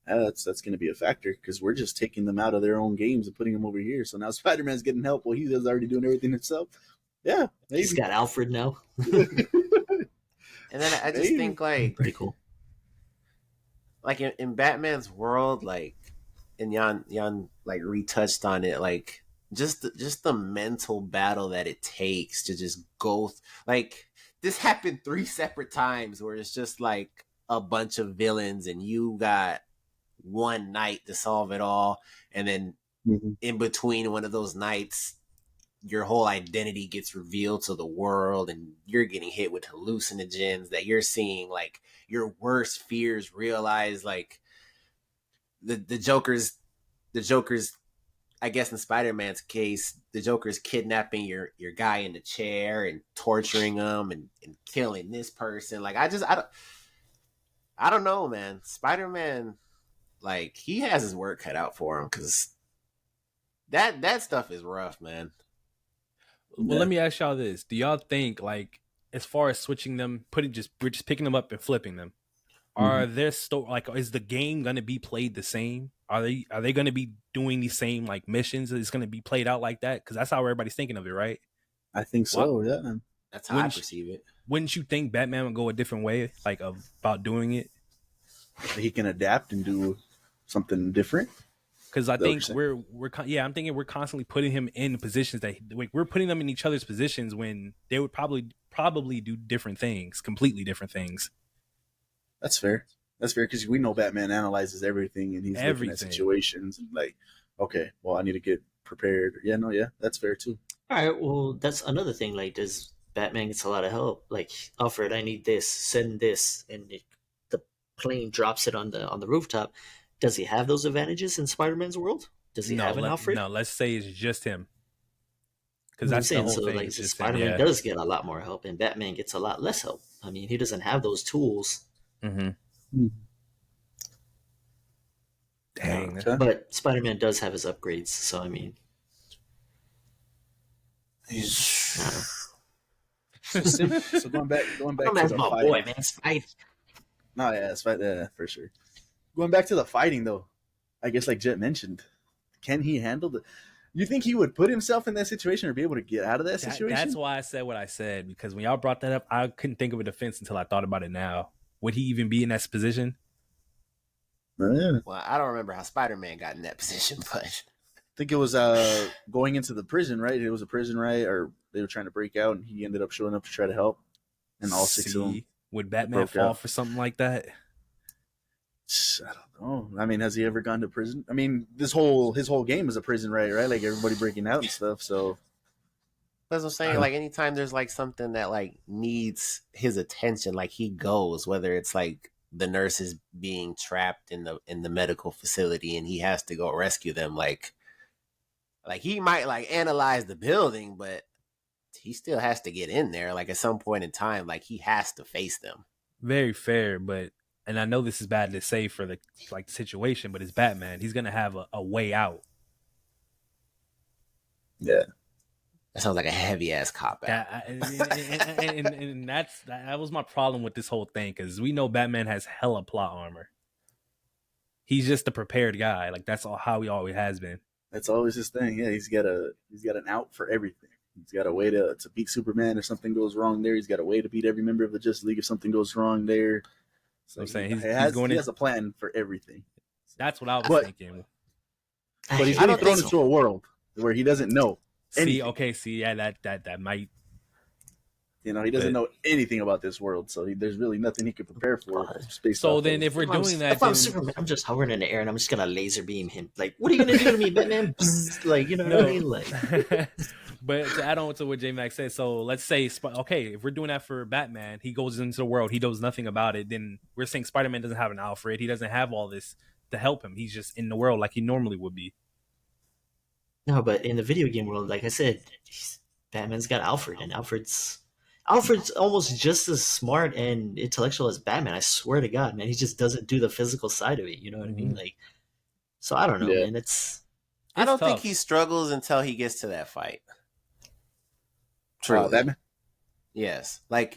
that's going to be a factor because we're just taking them out of their own games and putting them over here. So now Spider-Man's getting help while he's already doing everything himself. Yeah, maybe. He's got Alfred now. And then I just think like Pretty cool. like in Batman's world, like, and Jan like retouched on it, like just the mental battle that it takes to just go like this happened 3 separate times where it's just like a bunch of villains and you got one night to solve it all, and then in between one of those nights your whole identity gets revealed to the world and you're getting hit with hallucinogens that you're seeing like your worst fears realized. Like the Joker's I guess in Spider-Man's case, the Joker's kidnapping your guy in the chair and torturing him and killing this person. Like I don't know, man. Spider-Man, like, he has his work cut out for him because that stuff is rough, man. Well, let me ask y'all this: do y'all think, like, as far as switching them, we're just picking them up and flipping them? Are there like, is the game gonna be played the same? Are they gonna be doing the same like missions? It's gonna be played out like that because that's how everybody's thinking of it, right? I think so. Yeah, that's how I perceive it. Wouldn't you think Batman would go a different way, like about doing it? He can adapt and do something different. Because I think I'm thinking we're constantly putting him in positions that like we're putting them in each other's positions when they would probably do different things, completely different things. That's fair. That's fair because we know Batman analyzes everything and he's looking at situations and like, okay, well, I need to get prepared. Yeah, that's fair too. All right, well, that's another thing. Like, does Batman gets a lot of help? Like, Alfred, I need this, send this, and the plane drops it on the rooftop. Does he have those advantages in Spider-Man's world? Does he have an Alfred? No, let's say it's just him. Because that's the whole so, thing. Like, Spider-Man does get a lot more help, and Batman gets a lot less help. I mean, he doesn't have those tools. Mm-hmm. Dang. But Spider-Man does have his upgrades, so I mean, so going back to the fighting. Boy, man, Spidey. No, yeah, for sure. Going back to the fighting, though, I guess like Jet mentioned, can he handle the? You think he would put himself in that situation or be able to get out of that situation? That's why I said what I said, because when y'all brought that up, I couldn't think of a defense until I thought about it now. Would he even be in that position? Yeah. Well, I don't remember how Spider-Man got in that position, but I think it was going into the prison, right? It was a prison, right? Or they were trying to break out, and he ended up showing up to try to help. And all 6 of them. Would Batman fall for something like that? I don't know. I mean, has he ever gone to prison? I mean, his whole game is a prison, right? Like everybody breaking out and stuff. So that's what I'm saying. Like anytime there's like something that like needs his attention, like he goes. Whether it's like the nurses being trapped in the medical facility and he has to go rescue them, like he might like analyze the building, but he still has to get in there. Like at some point in time, like he has to face them. Very fair, but. And I know this is bad to say for the situation, but it's Batman. He's gonna have a way out. Yeah, that sounds like a heavy ass cop out. And that was my problem with this whole thing because we know Batman has hella plot armor. He's just a prepared guy. Like that's how he always has been. That's always his thing. Yeah, he's got an out for everything. He's got a way to beat Superman if something goes wrong there. He's got a way to beat every member of the Justice League if something goes wrong there. So I'm saying he has a plan for everything. That's what I was thinking. But he's getting thrown into a world where he doesn't know anything. That might. He doesn't know anything about this world, so there's really nothing he could prepare for. So then, if we're doing that, if I'm Superman, I'm just hovering in the air and I'm just gonna laser beam him. Like, what are you gonna do to me, Batman? Like, you know what I mean? Like. But to add on to what J Max said, so let's say, okay, if we're doing that for Batman, he goes into the world, he knows nothing about it, then we're saying Spider-Man doesn't have an Alfred, he doesn't have all this to help him, he's just in the world like he normally would be. No, but in the video game world, like I said, Batman's got Alfred, and Alfred's almost just as smart and intellectual as Batman, I swear to God, man, he just doesn't do the physical side of it, you know what I mean? Like, so I don't know, man, I don't think he struggles until he gets to that fight. True. Batman? Yes. Like,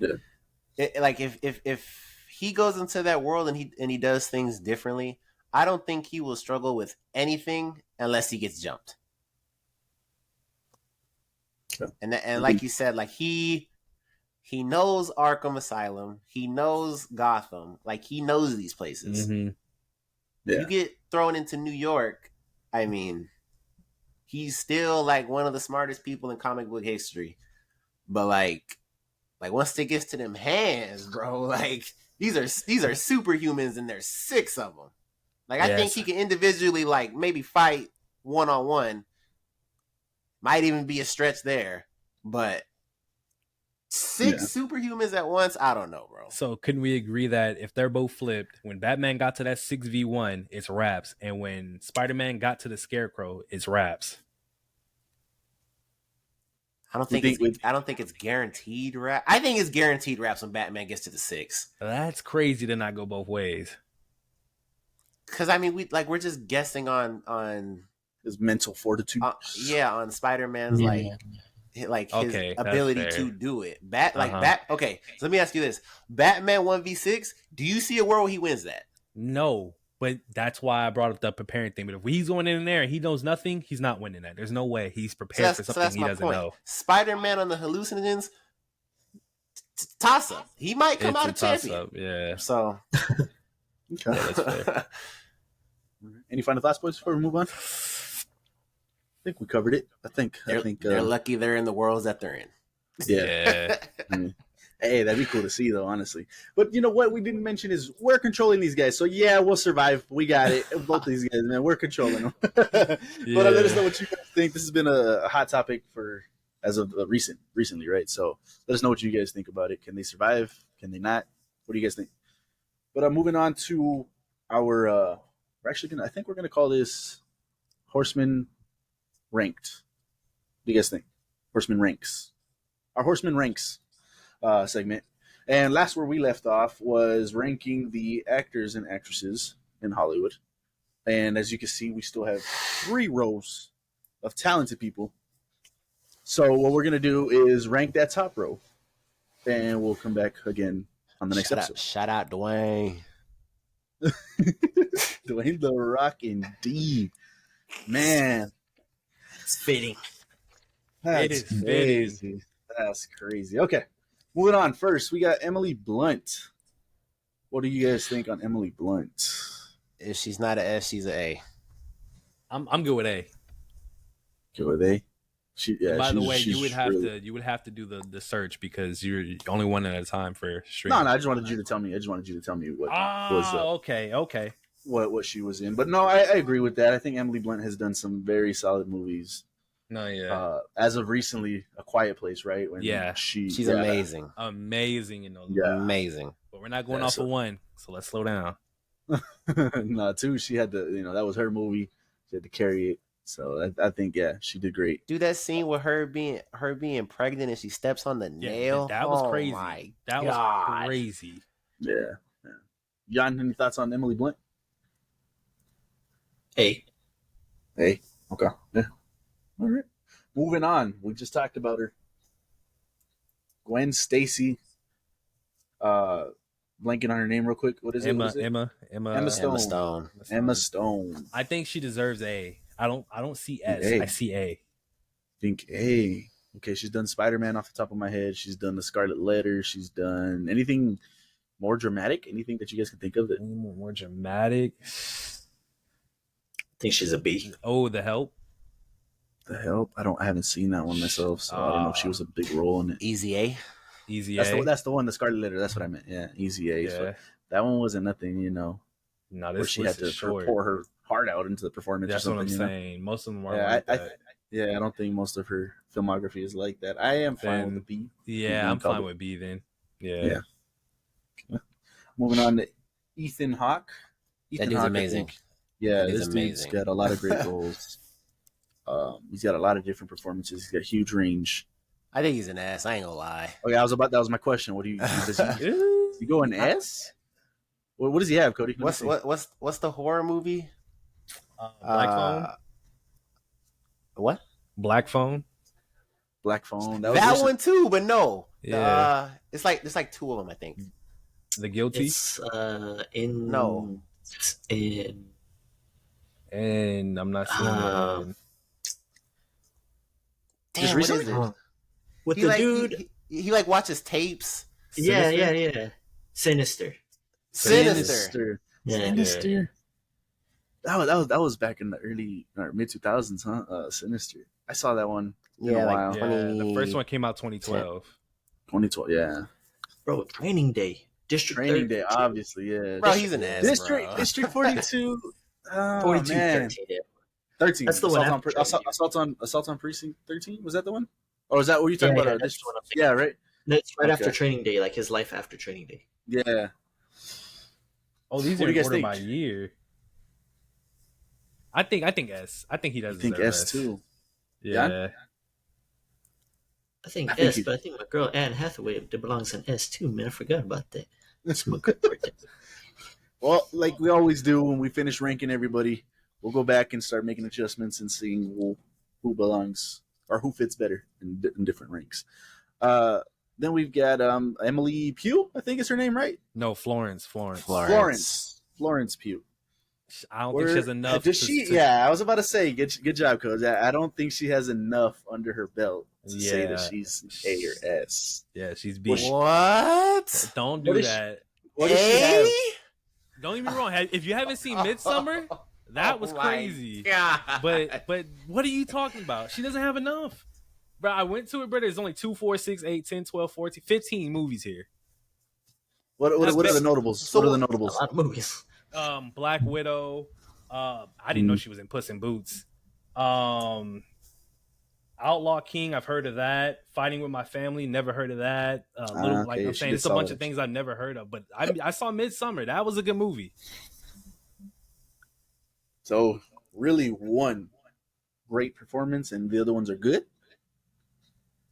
if he goes into that world and he does things differently, I don't think he will struggle with anything unless he gets jumped. Okay. And like you said, like he knows Arkham Asylum, he knows Gotham, like he knows these places. Mm-hmm. Yeah. You get thrown into New York, I mean, he's still like one of the smartest people in comic book history. But like once it gets to them hands, bro, like these are superhumans and there's 6 of them. Like I think he can individually like maybe fight 1-on-1. Might even be a stretch there, but 6 superhumans at once, I don't know, bro. So couldn't we agree that if they're both flipped, when Batman got to that 6v1, it's wraps, and when Spider-Man got to the Scarecrow, it's wraps? I don't think it's guaranteed wrap. I think it's guaranteed wraps when Batman gets to the 6. That's crazy to not go both ways. Because I mean, we're just guessing on his mental fortitude. On Spider-Man's his ability to do it. Okay, so let me ask you this: Batman 1v6. Do you see a world where he wins that? No, but that's why I brought up the preparing thing. But if he's going in there and he knows nothing, he's not winning that. There's no way he's prepared for something he doesn't know. Spider-Man on the hallucinogens, toss up. He might come out a champion. Yeah. So, okay. Yeah, that's fair. Any final thoughts, boys, before we move on? I think we covered it. I think they're lucky they're in the worlds that they're in. Yeah. Hey, that'd be cool to see, though, honestly. But you know what we didn't mention is we're controlling these guys. So yeah, we'll survive. We got it. Both these guys, man, we're controlling them. But let us know what you guys think. This has been a hot topic as of recently, right? So let us know what you guys think about it. Can they survive? Can they not? What do you guys think? But moving on to our, I think we're gonna call this Horsemen Ranked. What do you guys think? Horsemen Ranks. Our Horsemen Ranks segment. And last where we left off was ranking the actors and actresses in Hollywood. And as you can see, we still have 3 rows of talented people. So what we're going to do is rank that top row. And we'll come back again on the next episode. Shout out Dwayne. Dwayne The Rock indeed. Man. It's fitting. That's crazy. That's crazy. Okay. Moving on. First, we got Emily Blunt. What do you guys think on Emily Blunt? If she's not an S, she's an A. I'm good with A. Good with A. By the way, you would have to do the search because you're only one at a time for stream. No, I just wanted you to tell me. What was okay. What she was in. But no, I agree with that. I think Emily Blunt has done some very solid movies. No, yeah. As of recently, A Quiet Place, right? She's amazing. Amazing, you know. Yeah, amazing. But we're not going off of 1, so let's slow down. No, 2. She had to, that was her movie. She had to carry it. So I think, she did great. Dude, that scene with her being pregnant and she steps on the nail. That was crazy. Was crazy. Yeah. Jan, any thoughts on Emily Blunt? A. Okay. Yeah. All right. Moving on. We just talked about her. Gwen Stacy. Blanking on her name real quick. What is it? Emma Stone. Emma Stone. I think she deserves A. I don't see S. I see A. Think A. Okay, she's done Spider-Man off the top of my head. She's done The Scarlet Letter. She's done anything more dramatic? Anything that you guys can think of that more dramatic? I think she's a B. Oh, The Help. The Help? I haven't seen that one myself, so I don't know if she was a big role in it. Easy A. That's the one, The Scarlet Letter. That's what I meant. Yeah, Easy A. Yeah. So that one wasn't nothing, No, this where she had to pour her heart out into the performance. That's or something, what I'm saying. Most of them are like that. I don't think most of her filmography is like that. I am fine with B. Yeah, I'm fine with B then. Yeah. Moving on to Ethan Hawke. That dude's amazing. This dude's got a lot of great roles. He's got a lot of different performances. He's got a huge range. I think he's an S. I ain't gonna lie. Okay, that was my question. What do you go an S? What does he have, Cody? What's the horror movie? Black Phone. What? Black Phone. That one too, but no. Yeah. It's like 2 of them, I think. The Guilty. It's No. in And I'm not seeing that. Damn, Just what is recently? it? with He the like dude. he like watches tapes. Sinister? Sinister. Sinister. Yeah. Sinister. That was back in the early or mid 2000s, huh? Sinister. I saw that one in Yeah, a like while. Yeah, the first one came out 2012. 2012, yeah. Bro, Training Day. District Training 13. Day, obviously, yeah. Bro, he's an ass, bro. District 42. Oh, 42, man. 13. Yeah. 13. That's the one after Assault on Precinct 13. Was that the one? Or was that what you talking Yeah, about? that's the one I'm thinking. Yeah, right. That's right Okay. after Training Day, like his life after Training Day. Yeah. Oh, these What are do you guys in order think? by year. I think S. I think he does. I think deserve S too. Yeah. I think I think S, he- but I think my girl Anne Hathaway belongs in S too, man. I forgot about that. That's my good birthday. Well, like we always do when we finish ranking everybody, we'll go back and start making adjustments and seeing who belongs or who fits better in different ranks. Then we've got Emily Pugh, I think is her name, right? No, Florence. Florence Pugh. I don't think she has enough. Does she? Yeah, I was about to say, good job, Coach. I don't think she has enough under her belt to say that she's A or S. Yeah, she's B. What? Don't do What is that. What does she have? Don't get me wrong. If you haven't seen Midsummer, that was crazy. God. But what are you talking about? She doesn't have enough. Bro, I went to it, bro. There's only 2, 4, 6, 8, 10, 12, 14, 15 movies here. What are the notables? What are the A notables? lot of movies. Black Widow. I didn't know she was in Puss in Boots. Outlaw King, I've heard of that. Fighting with My Family, never heard of that. Like I'm saying, it's a bunch of things I've never heard of. But I saw Midsummer. That was a good movie. So really, one great performance, and the other ones are good.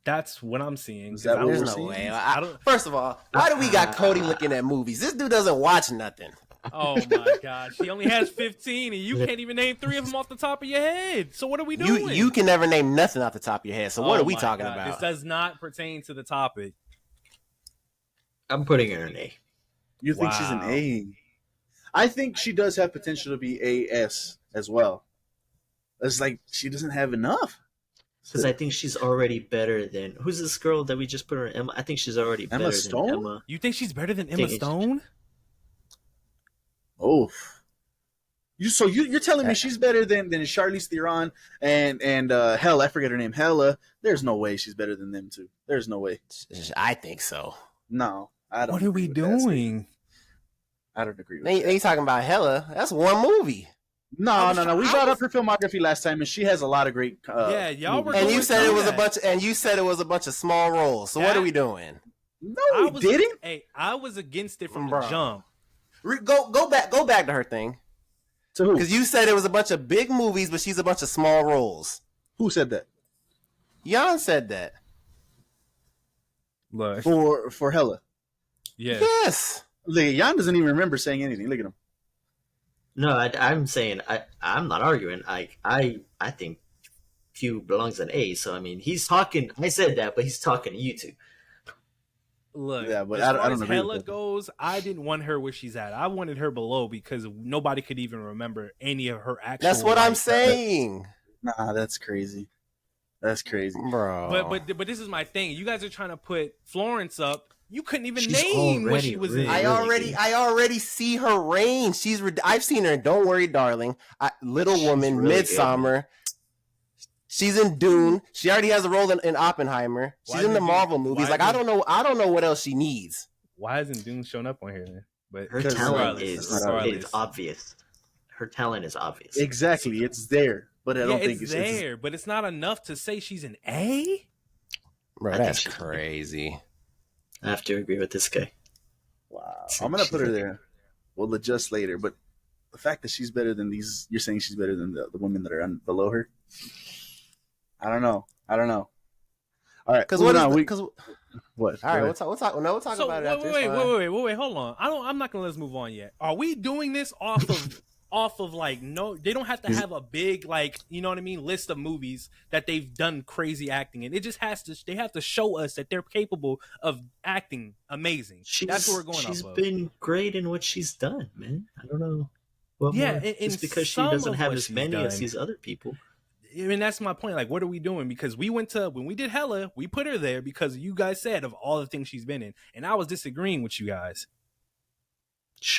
That's what I'm seeing. Is that what There's we're no seeing? way. I don't. First of all, why do we got Cody looking at movies? This dude doesn't watch nothing. Oh my gosh, he only has 15, and you can't even name 3 of them off the top of your head. So what are we doing? You can never name nothing off the top of your head. So what Oh are we my talking God. about? This does not pertain to the topic. I'm putting her in A. You think she's an Wow. A? I think she does have potential to be AS as well. It's like she doesn't have enough. Because I think she's already better than who's this girl that we just put her in Emma? I think she's already Emma better Stone? than Emma. You think she's better than Emma Think- Stone? Oh, you're telling me she's better than Charlize Theron and hell, I forget her name, Hella. There's no way she's better than them two. There's no way. I think so. No, I don't. What are we agree with that statement. doing? I don't agree with They that. talking about Hella. That's one movie. No. We brought up her filmography last time, and she has a lot of great. Yeah, y'all were movies. And you going said it through was a that. bunch. And you said it was a bunch of small roles. So what are we doing? No, I we was, didn't. Hey, I was against it from Bro. the jump. Go back to her thing. To who? Because you said it was a bunch of big movies, but she's a bunch of small roles. Who said that? Jan said that. Look, For Hella. yeah. Yes. Look, Jan doesn't even remember saying anything. Look at him. No, I'm saying I'm not arguing. I think Q belongs in A. So I mean, he's talking. I said that, but he's talking to you two. Look, Yeah, but as I far don't as agree with Hella that. goes, I didn't want her where she's at. I wanted her below because nobody could even remember any of her actual. That's what I'm life. saying. Nah, that's crazy. That's crazy. Bro. But this is my thing. You guys are trying to put Florence up. You couldn't even She's name what already she was really in. I already see her range. I've seen her in Don't Worry, Darling, Little She's Woman, really good, Midsummer. She's in Dune. She already has a role in Oppenheimer. She's Why in the isn't Marvel Dune- movies. why Like I isn't- don't know what else she needs. Why isn't Dune showing up on here then? But Her Because talent regardless. is obvious. Her talent is obvious. Exactly, it's there, but I don't think it's it's there, but it's not enough to say she's an A. Bro, I think that's she's- crazy. I have to agree with this guy. Wow. I'm gonna put her there. We'll adjust later, but the fact that she's better than these, you're saying she's better than the women that are below her. I don't know. All right, Because moving what? on. Because What? all right, Go we'll ahead. talk. No, we'll talk So about it after. It's fine. wait, hold on. I'm not gonna let's move on yet. Are we doing this off of off of like no? They don't have to have a big like you know what I mean list of movies that they've done crazy acting in. It just has to. They have to show us that they're capable of acting amazing. That's what we're going She's off of. been great in what she's done, man. I don't know. What Yeah, more? in Just because she some doesn't of have what as she's many as done. these other people. I mean, that's my point. Like, what are we doing? Because we went to, when we did Hella, we put her there because you guys said of all the things she's been in, and I was disagreeing with you guys.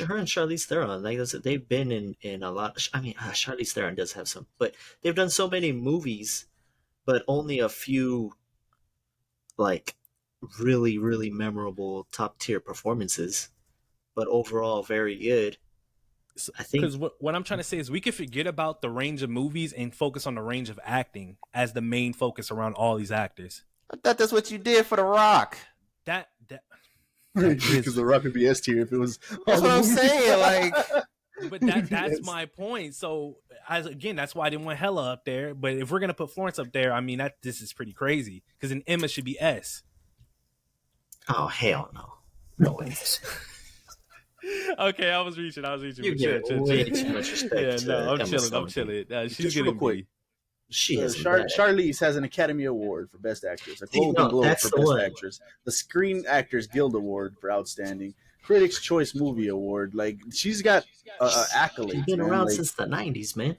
Her and Charlize Theron, like I said, they've been in a lot. I mean, Charlize Theron does have some, but they've done so many movies, but only a few, like, really, really memorable top tier performances. But overall, very good. I think Because what I'm trying to say is we could forget about the range of movies and focus on the range of acting as the main focus around all these actors. I thought that's what you did for The Rock. That Because The Rock would be S tier if it was. That's what I'm saying. Like, but that's my point. So again, that's why I didn't want Hella up there. But if we're gonna put Florence up there, I mean this is pretty crazy. Because then Emma should be S. oh hell no, no way. Okay, I was reaching. You give way too much respect. Yeah, no, I'm Emma chilling. Stone. I'm chilling. She's Just getting real quick. B. She is Charlize has an Academy Award for Best Actress, a See, Golden no, Globe that's for the Best one. Actress, the Screen Actors Guild Award for Outstanding, Critics' Choice Movie Award. Like, she's got accolades. She's been man. around Like, since the '90s, man.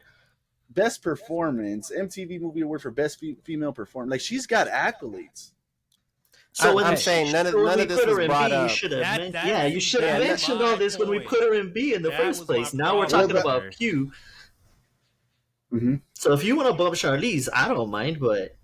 Best Performance, MTV Movie Award for Best Female Performance. Like, she's got accolades. So I'm saying none of this was brought up. You should have That- that yeah, is- you should have that is mentioned my all this when we point. put her in B in the That first was my place. Now we're problem. talking Well, about Q. Mm-hmm. So if you want to bump Charlize, I don't mind, but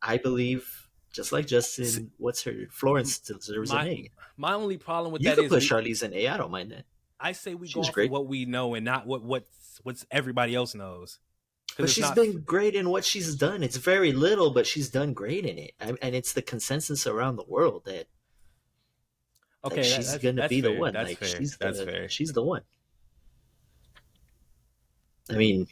I believe, just like Justin, what's her Florence deserves an A. My only problem with You that can is put Charlize in A. I don't mind that. I say we She go was off great. of what we know and not what's everybody else knows. 'Cause But it's she's not- been great in what she's done. It's very little, but she's done great in it, and it's the consensus around the world that okay. she's gonna be the one. That's Like fair. she's That's fair. she's the one. I mean,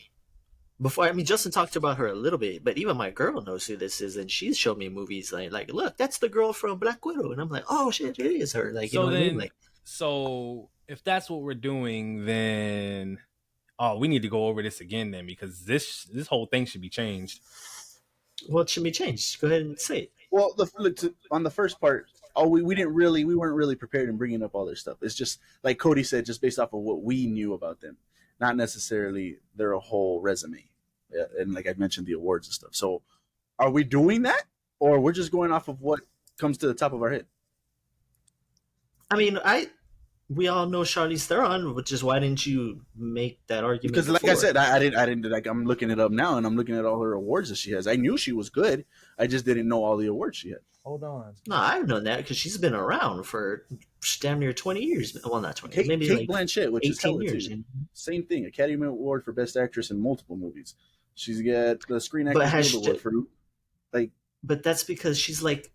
Justin talked about her a little bit, but even my girl knows who this is, and she's showed me movies like, look, that's the girl from Black Widow, and I'm like, oh shit, it is her. Like, you know what I mean? Like, So if that's what we're doing, then we need to go over this again then, because this whole thing should be changed. what should be changed? Go ahead and say it. Well, on the first part, we weren't really prepared in bringing up all their stuff. It's just like Cody said, just based off of what we knew about them, not necessarily their whole resume. Yeah, and like I mentioned, the awards and stuff. So, are we doing that, or we're just going off of what comes to the top of our head? I mean, we all know Charlize Theron, which is why didn't you make that argument? Because, like I before? said, I didn't like. I'm looking it up now, and I'm looking at all her awards that she has. I knew she was good. I just didn't know all the awards she had. Hold on. No, I've known that because she's been around for damn near 20 years. Well, not 20, maybe Kate like Blanchett, which is 18 hella years. too. Same thing. Academy Award for Best Actress in multiple movies. She's got the Screen But Actors has Guild she- Award for like. But that's because she's like,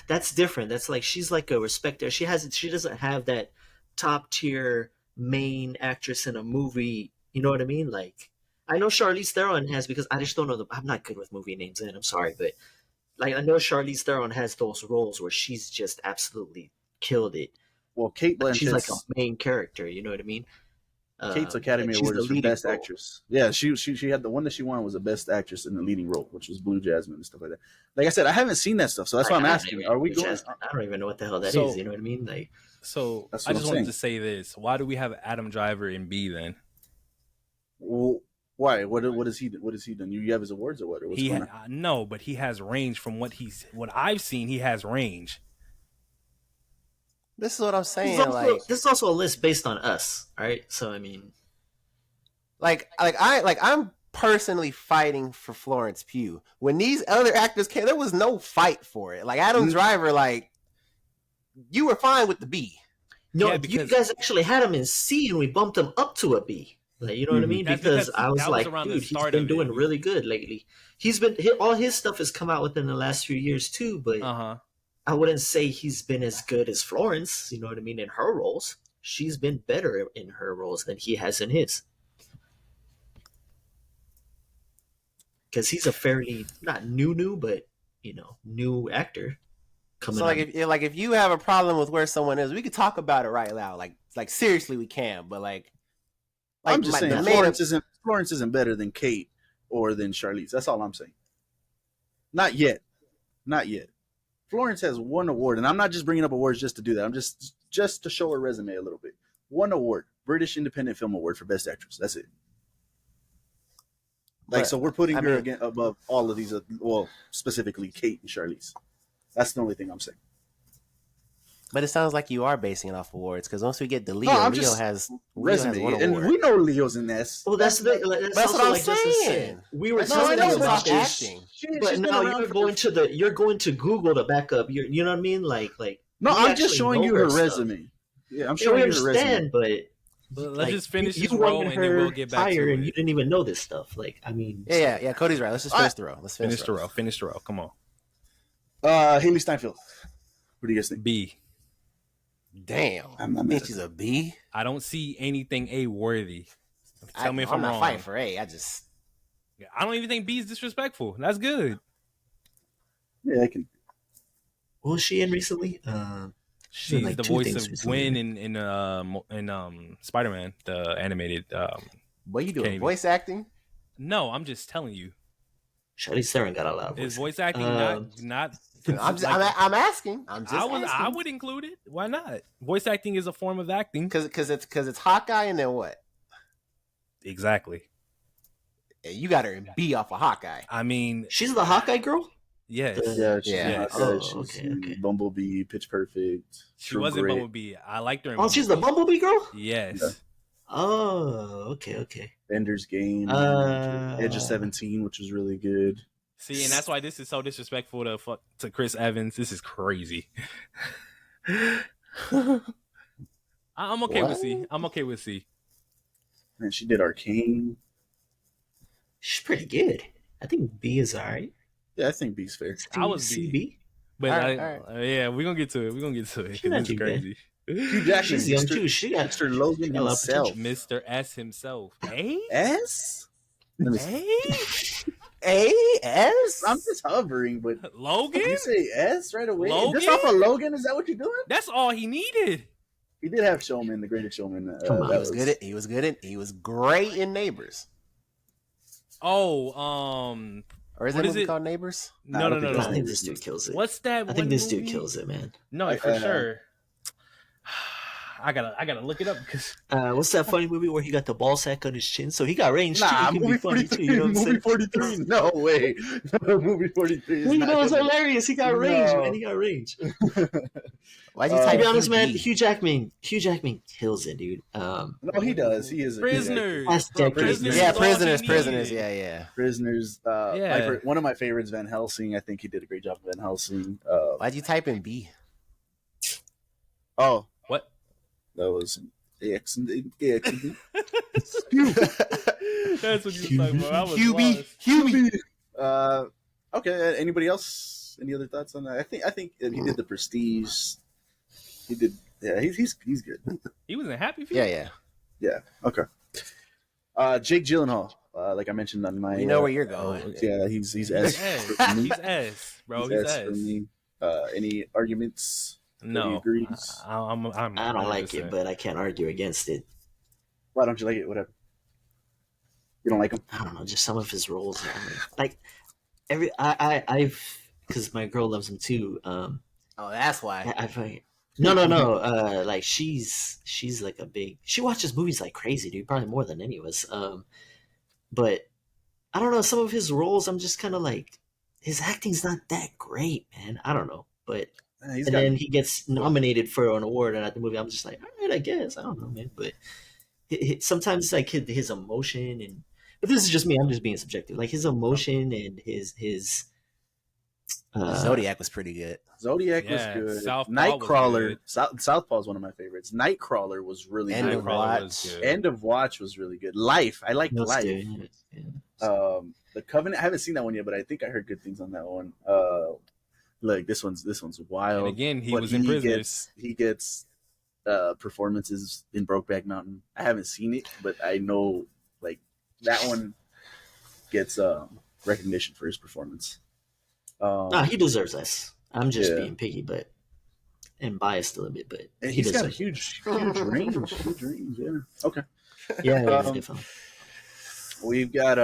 that's different. That's like she's like a respecter. She doesn't have that top tier main actress in a movie. You know what I mean? Like, I know Charlize Theron has, because I just don't know I'm not good with movie names, and I'm sorry, but like I know Charlize Theron has those roles where she's just absolutely killed it. Well, Kate Blanchett. She's like a main character. You know what I mean? Kate's Academy she's Award the is for leading Best role. Actress. Yeah, she had the one that she won was the Best Actress in the leading role, which was Blue Jasmine and stuff like that. Like I said, I haven't seen that stuff, so that's why I'm asking. Are we going? I don't even know what the hell that is. So- You know what I mean? Like, So That's I what just I'm wanted saying. to say this. Why do we have Adam Driver in B then? Well, why? What has he done? You have his awards or what? Or what's going on? No, but he has range from what I've seen. He has range. This is what I'm saying. this is also a list based on us. All right. So, I mean, I'm personally fighting for Florence Pugh. When these other actors came, there was no fight for it. Like Adam Driver, like you were fine with the B. no, Yeah, you because- guys actually had him in C and we bumped him up to a B. Like, you know what I mean? That's Because because I was that was like, around the dude, he's start been of it. doing really good lately. All his stuff has come out within the last few years too, but I wouldn't say he's been as good as Florence, you know what I mean, in her roles. She's been better in her roles than he has in his. Because he's a fairly, not new, but, you know, new actor. So if you have a problem with where someone is, we could talk about it right now. Like seriously, we can. But I'm just saying, the Florence isn't better than Kate or than Charlize. That's all I'm saying. Not yet. Florence has one award, and I'm not just bringing up awards just to do that. I'm just to show her resume a little bit. One award British Independent Film Award for Best Actress. That's it. Like, But, so we're putting I her mean- again above all of these. Well, specifically Kate and Charlize. That's the only thing I'm saying. But it sounds like you are basing it off awards because once we get to Leo, I'm Leo just has Resume, one and award. we know Leo's in this. Well, that's That's also what I'm like Justin saying. said. We were No, telling I know, you but about she's this, acting. but She's been now around you're going to Google to back up. You know what I mean? Like No, we I'm just actually showing know you her stuff. resume. Yeah, I'm Yeah, showing we you her resume. understand, but Let's like, just finish you this row wanted and then her we'll get back higher to and you it. didn't even know this stuff. Like, I mean, Yeah. Cody's right. Let's just finish the row. Let's Finish the row. Finish the row. Come on. Haley Steinfeld. What do you guys think? B. Damn. I'm not mad. She's a B. I don't see anything A worthy. Tell me if I'm not wrong. fighting for A. I just I don't even think B is disrespectful. That's good. Yeah, I can. what was she in recently? She's like the two voice things of recently, Gwen in Spider-Man, the animated. what you doing? Can't even- Voice acting? No, I'm just telling you. Charlize Theron got a lot of Is voice. voice acting not? I'm like- I'm asking. I'm just I asking. would include it. Why not? Voice acting is a form of acting. because it's Hawkeye and then what? Exactly. Yeah, you got her in B off of Hawkeye. I mean, She's the Hawkeye girl. yes. Yeah, she's Yeah. not Oh, good. She's okay, in okay. Bumblebee, Pitch Perfect. She True wasn't Grit. Bumblebee. I liked her. In Oh, she's the Bumblebee girl. Yes. Yeah. Oh, okay. Ender's Game, Edge of 17, which was really good. See, and that's why this is so disrespectful to Chris Evans. This is crazy. I'm okay with C. I'm okay with C. And she did Arcane. She's pretty good. I think B is alright. Yeah, I think B's fair. I was B. CB. But All right. yeah, we're gonna get to it. We're gonna get to it She's because not this is too bad. crazy. Hugh Jackman, She's young Mr. too. She got Mr. Logan got a lot of himself. Mr. S himself. A? S? Let me see. A? A.S.? I'm just hovering, but Logan? you say S right away? Logan? Just off of Logan? Is that what you're doing? That's all he needed. He did have Showman, The Greatest Showman. Come on. that He was great in Neighbors. Oh, Or is What that is movie it? called Neighbors? no. I think this dude kills it. What's that? I think one this dude movie? kills it, man. No, for sure. I gotta look it up because What's that funny movie where he got the ball sack on his chin? So he got range Nah, too. He can movie be funny 43. too. You know what I'm Movie saying? 43. No way. Movie 43 is You not know, it's good. hilarious. He got range, No. man. He got range. Why'd you To To type be honest, Hugh man, G? Hugh Jackman kills it, dude. No, he does. He is a Prisoners. That's Bro, decades, Prisoners man. Yeah, is all he prisoners. needed. Yeah. Prisoners. Yeah. One of my favorites, Van Helsing. I think he did a great job of Van Helsing. Why'd you type in B? Oh, What? that was X and X. That's what you were talking about. I was Hubie. lost. Hubie. Okay. Anybody else? Any other thoughts on that? I think he did The Prestige. He did. Yeah, he's good. He wasn't happy for you. Yeah. Yeah. Okay. Jake Gyllenhaal. Like I mentioned on my. You know where you're going. Yeah, he's He's S. S. for me. He's S, bro. He's He's S S. for me. Any arguments? No, Nobody agrees? I'm I don't like 100%. it, but I can't argue against it. Why don't you like it? Whatever. You don't like him? I don't know, just some of his roles. Like I've because my girl loves him too. Oh, that's why. I find no. Like she's like a big. She watches movies like crazy, dude. Probably more than any of us. But I don't know. Some of his roles, I'm just kind of like, his acting's not that great, man. I don't know, but He's and got. then he gets nominated for an award, and at the movie, I'm just like, all right, I guess. I don't know, man. But sometimes it's like his emotion, and but this is just me. I'm just being subjective. Like his emotion and his Zodiac was pretty good. Zodiac Yeah, was good. Southpaw Nightcrawler. was Southpaw is one of my favorites. Nightcrawler was really End good. of Nightcrawler Watch. was good. End of Watch was really good. Life. I liked That's Life. good. Yeah. The Covenant. I haven't seen that one yet, but I think I heard good things on that one. Look, this one's wild. And again, he But was in Prisoners. He gets performances in Brokeback Mountain. I haven't seen it, but I know like that one gets recognition for his performance. No, he deserves this. I'm just Yeah. being picky, but and biased a little bit, but and he he's got a deserves huge range. Huge range. Yeah. Okay. it. Yeah, definitely. We've got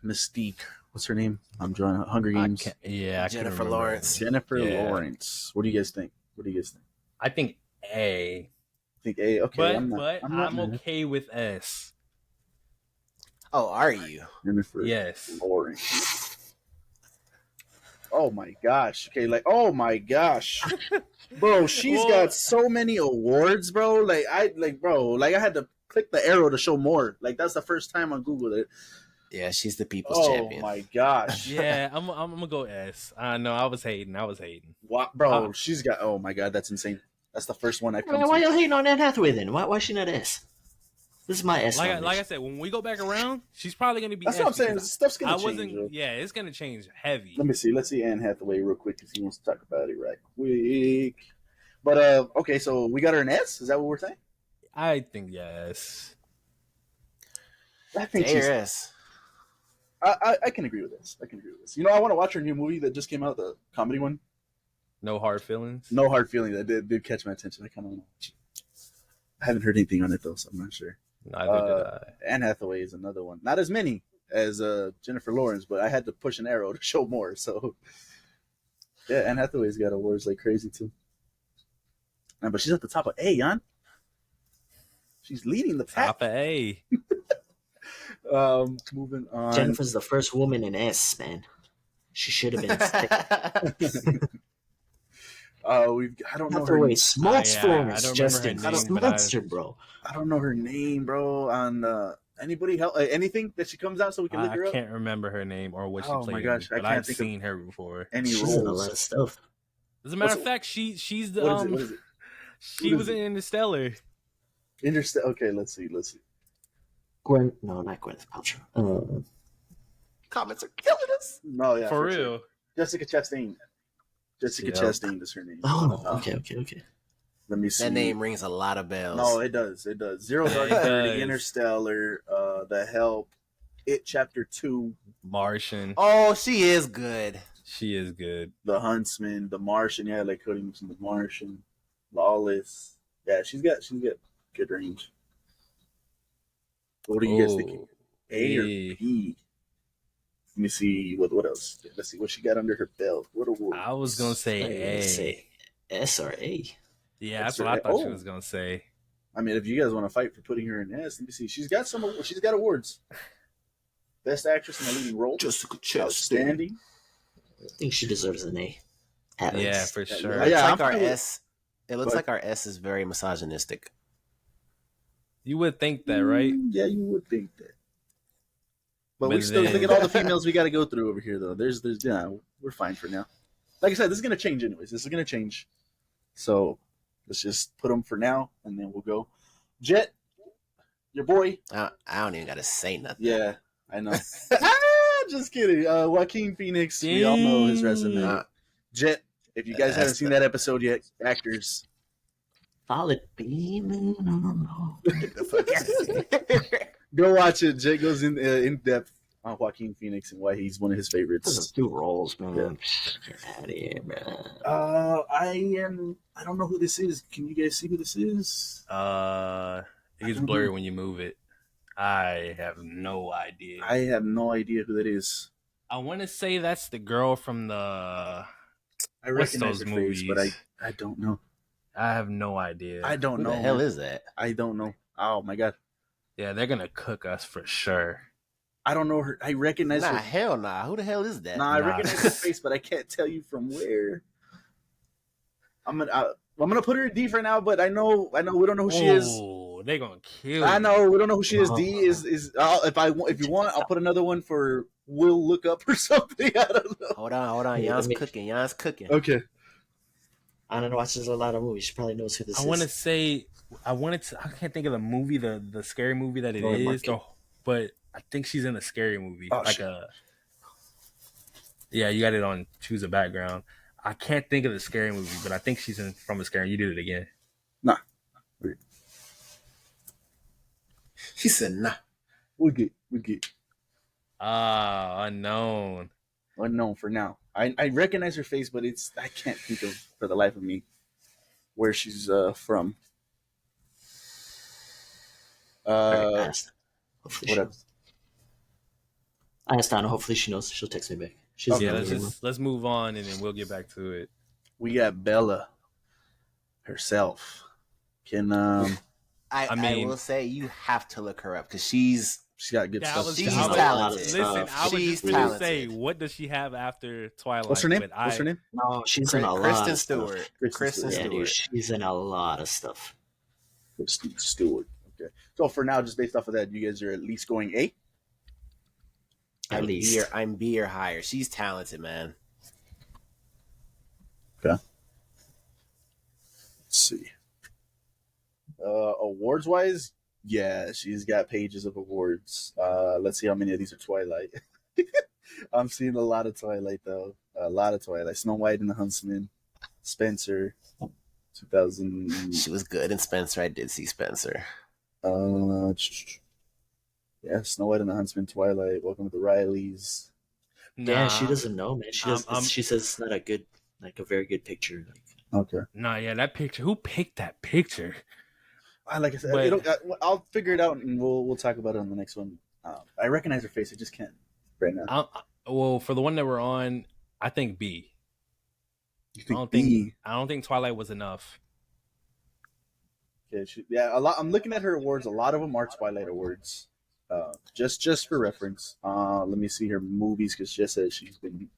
Mystique. What's her name? I'm drawing Hunger Games. I couldn't Jennifer remember. Lawrence. Jennifer Yeah. Lawrence. What do you guys think? I think A. think A. Okay, But I'm not. I'm not mad. okay with S. Oh, are you? Jennifer Yes. Lawrence. Oh my gosh. Okay, like oh my gosh. Bro, she's Well, got so many awards, bro. Like I had to click the arrow to show more. Like that's the first time on Google that Yeah, she's the people's oh champion. my gosh. Yeah, I'm gonna go S. I know I was hating. Wow, bro, she's got oh my god, that's insane. That's the first one I've come Why to. you hating on Anne Hathaway then? Why is she not S? This is my S. Like I said, when we go back around, she's probably gonna be. That's S what I'm saying. because Stuff's I gonna change. wasn't. Bro. Yeah, it's gonna change heavy. Let me see. Let's see Anne Hathaway real quick because he wants to talk about it right quick. But okay, so we got her an S. Is that what we're saying? I think yes. I think A or she's. S. I can agree with this. You know, I want to watch her new movie that just came out, the comedy one. No hard feelings. No Hard Feelings. That did catch my attention. I kind of want to watch it. I haven't heard anything on it though, so I'm not sure. Neither did I. Anne Hathaway is another one. Not as many as Jennifer Lawrence, but I had to push an arrow to show more. So yeah, Anne Hathaway's got awards like crazy too. Nah, but she's at the top of A, Jan. She's leading the pack. Top of A. Moving on. Jennifer's the first woman in S, man. She should have been. I don't know her. Hathaway smokes for I don't us, remember Justin. her name, Smokes her, bro. I don't know her name, bro. On anybody help anything that she comes out so we can look her I up. can't remember her name or what she Oh my played. gosh, in, I but can't I've think of seen her before. Any She's in a lot roles? of stuff. As a matter What's of fact, she's the What is it? she What was is in Interstellar. Okay, let's see. Not Gwyneth Paltrow. Comments are killing us. No, yeah, For real. sure. Jessica Chastain. Jessica Yep. Chastain is her name. Okay. Let me see. That name rings a lot of bells. No, it does. Zero Dark It Thirty, does. Interstellar, The Help, It Chapter 2, Martian. Oh, she is good. She is good. The Huntsman, The Martian. Yeah, like Cody from The Martian, Lawless. Yeah, she's got good range. What are you guys thinking? A or A. B? Let me see what else. Let's see what she got under her belt. What award? I was gonna say A. Say S or A. Yeah, that's what I thought she was gonna say. I mean, if you guys want to fight for putting her in S, let me see. She's got awards. Best actress in a leading role. Jessica Chastain. Outstanding. I think she deserves an A. At Yeah, least. for sure. Yeah, It's I'm like our fine with- S. It looks But- like our S is very misogynistic. You would think that, right? Yeah, you would think that. But But we still then- look at all the females we got to go through over here, though. There's, we're fine for now. Like I said, this is gonna change anyways. This is gonna change. So let's just put them for now, and then we'll go. Jet, your boy. I don't even got to say nothing. Yeah, I know. Just kidding. Joaquin Phoenix. We all know his resume. Uh, Jet. If you guys That's haven't seen that episode yet, actors. Solid B. No. Get the fuck out of here. Go watch it. Jet goes in depth on Joaquin Phoenix and why he's one of his There's favorites. a few roles, man. Get out of here, man. I don't know who this is. Can you guys see who this is? It gets blurry when you move it. I have no idea. I have no idea who that is. I want to say that's the girl from the. I What's recognize those her face, but movies? I don't know. I have no idea. I don't Who know. the hell is that? I don't know. Oh my god. Yeah, they're gonna cook us for sure. I don't know her. I recognize Nah, her. hell nah. Who the hell is that? Nah, I Nah. recognize her face, but I can't tell you from where. I'm gonna put her in D for now, but I know we don't know who she is. Oh, they're gonna kill. I you. know we don't know who she is. D is if you want, I'll put another one for Will Look Up or something. I don't know. Hold on. Yeah, Jan's let me- cooking. Jan's cooking. Okay. Anna watches a lot of movies. She probably knows who this I is. want to say I can't think of the movie, the scary movie that it Oh, is, Mark. but I think she's in a scary movie. Oh, like shit. Yeah, you got it on choose a background. I can't think of the scary movie, but I think she's from a scary. You did it again. He said nah. We get Unknown. unknown for now. I recognize her face, but I can't think of for the life of me where she's from. I asked. Hopefully What she else? knows. I asked Anna. Hopefully she knows. She'll text me back. She's Yeah, in the let's move on and then we'll get back to it. We got Bella herself. Can I mean- will say you have to look her up because she's got good Yeah, stuff. she's I was- talented. Listen, I was She's just going to talented. say, what does she have after Twilight? What's her name? But What's her name? No, she's in a lot Kristen of stuff. Stewart. Kristen Yeah, Stewart. dude, she's in a lot of stuff. Kristen Stewart. Okay. So for now, just based off of that, you guys are at least going A. At least. I'm B or higher. She's talented, man. Okay. Let's see. Awards wise, yeah, she's got pages of awards. Let's see how many of these are Twilight. I'm seeing a lot of Twilight though. A lot of Twilight. Snow White and the Huntsman, Spencer, 2000. She was good in Spencer. I did see Spencer. Yeah, Snow White and the Huntsman, Twilight, Welcome to the Rileys. Yeah, she doesn't know, man. She does. I'm- She says it's not a good, like a very good picture. Like, Okay. Nah, yeah, that picture. Who picked that picture? Like I said, But- I'll figure it out and we'll talk about it on the next one. I recognize her face. I just can't right now. Well, for the one that we're on, I think B. You I don't think Twilight was enough. Okay, a lot. I'm looking at her awards. A lot of them are Twilight awards. Just for reference. Let me see her movies because she says she's been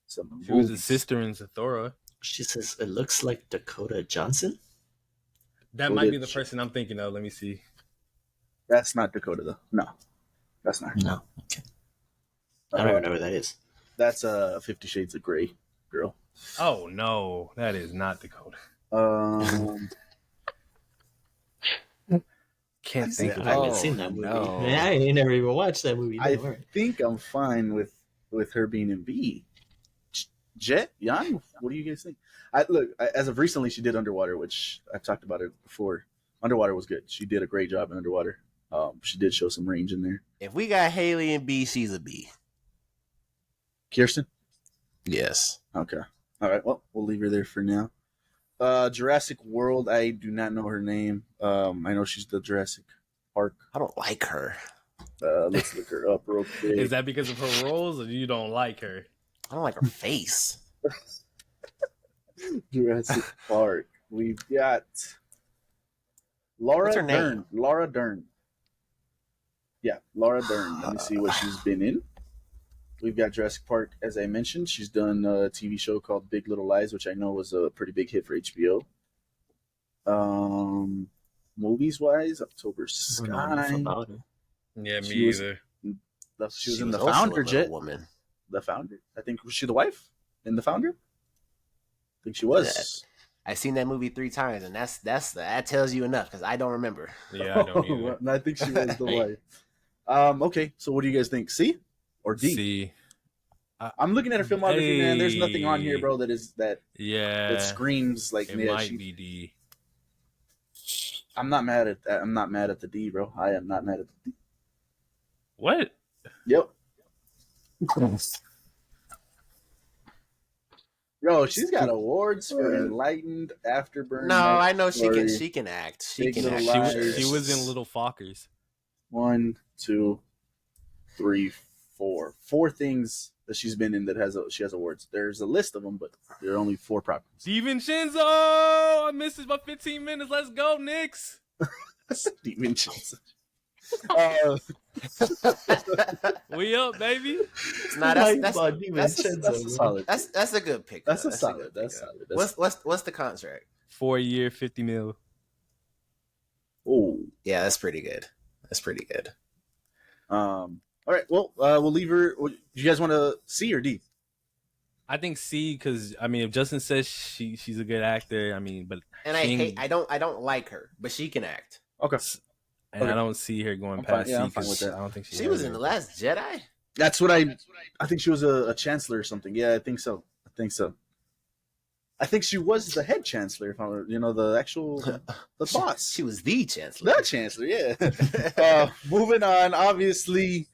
some. She was a movies. sister in Zathura. she says it looks like Dakota Johnson. That Who might did be the she- person I'm thinking of. Let me see. That's not Dakota though. No, that's not her. No, okay. I don't even know who that is. That's 50 Shades of Grey girl. Oh no, that is not Dakota. Can't think of I haven't it. seen that movie. no. Man, I ain't never even watched that movie. I Don't worry. think I'm fine with her being in B. Jet Young, what do you guys think? As of recently, she did Underwater, which I've talked about it before. Underwater was good. She did a great job in Underwater. She did show some range in there. If we got Haley in B, she's a B. Kirsten? Yes. Okay. All right. Well, we'll leave her there for now. Jurassic World, I do not know her name. I know she's the Jurassic Park. I don't like her. Let's look her up real quick. Is that because of her roles, or you don't like her? I don't like her face. Jurassic Park? We've got Laura What's her name? Dern. Laura Dern. Yeah, Laura Dern. Let me see what she's been in. We've got Jurassic Park, as I mentioned. She's done a TV show called Big Little Lies, which I know was a pretty big hit for HBO. Movies wise, October I don't know enough Sky. about her. Yeah, me She was- either. She was in The also a Founder, little Jet. woman. The Founder. I think, was she the wife in The Founder? I think she was. I've seen that movie 3 times, and that tells you enough because I don't remember. Yeah, I don't either. And I think she was the wife. Okay, so what do you guys think? C or D? See, I'm looking at her filmography, man. There's nothing on here, Hey. bro, that yeah, screams like it yeah, might be D. I'm not mad at that. I'm not mad at the D, bro. I am not mad at the D. What? Yep. Yo, she's got awards for Enlightened, Afterburn. No, I know she Story. can act. She Big can Little act. Lies. She was in Little Fockers. 1, 2, 3, 4. 4 things that she's been in that she has awards. There's a list of them, but there are only 4 properties. DiVincenzo! I missed it by 15 minutes. Let's go, Knicks. Steven Johnson. We up, baby. Nah, That's a solid. That's a good pick. That's though. a good solid. pick, That's though. solid. What's the contract? 4-year, 50 mil. Oh. Yeah, that's pretty good. That's pretty good. All right. Well, we'll leave her. Do you guys want to C or D? I think C, because I mean, if Justin says she's a good actor, I mean, but And I don't like her, but she can act. Okay. and Okay. I don't see her going I'm fine- past yeah, C I'm fine with because that. I don't think She was in The Last Jedi. That's what I think she was a chancellor or something. Yeah, I think so. I think she was the head chancellor, if I were, the actual the boss. She was the chancellor. The chancellor, yeah. Moving on, obviously,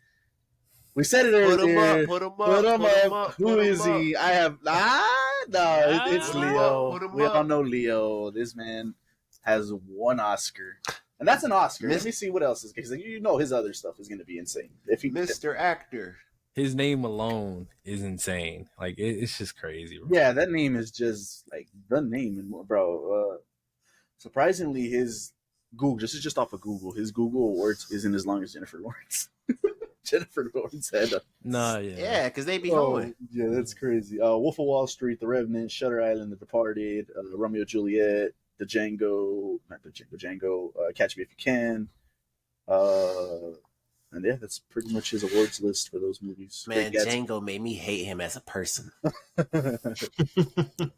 we said it Put him earlier. up. Put him up. Put him put him up. up. Who put him is up. he? I have it's Put him Leo. up, put him We all up. know Leo. This man has 1 Oscar, and that's an Oscar. Let Miss- me see what else is, because his other stuff is going to be insane. If he, Mr. Actor. His name alone is insane. Like it's just crazy. Bro. yeah, that name is just like the name, bro. surprisingly, his Google, just off of Google, his Google awards isn't as long as Jennifer Lawrence. Jennifer Lawrence had a... Nah, Yeah, because they be Oh, hoeing. yeah, that's crazy. Wolf of Wall Street, The Revenant, Shutter Island, The Departed, Romeo and Juliet, Django, Catch Me If You Can. And yeah, that's pretty much his awards list for those movies. Man, Great Django made me hate him as a person. Gatsby.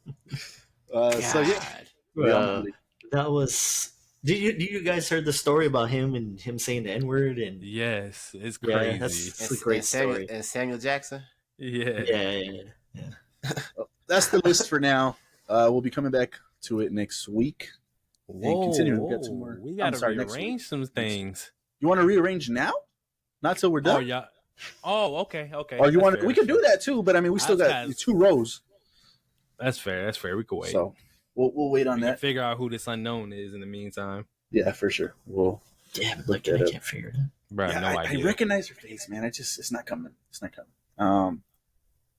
So yeah, That was. Did you guys heard the story about him and him saying the N-word and yes, it's Yeah, crazy. that's a great story. And Samuel Jackson. Yeah. Yeah. that's the list for now. We'll be coming back to it next week. Whoa, continuing, we've got some more. we I'm gotta sorry, next rearrange week. some things. You want to rearrange now? Not till we're Oh done. yeah. Oh, okay. Or you want? We can do that too. But I mean, we still got 2 rows. That's fair. We can wait. So we'll wait on we can that. figure out who this unknown is in the meantime. Yeah, for sure. We'll. Yeah, but look, I can't figure it out. Bro, Yeah, no I idea. recognize her face, man. It's not coming. It's not coming.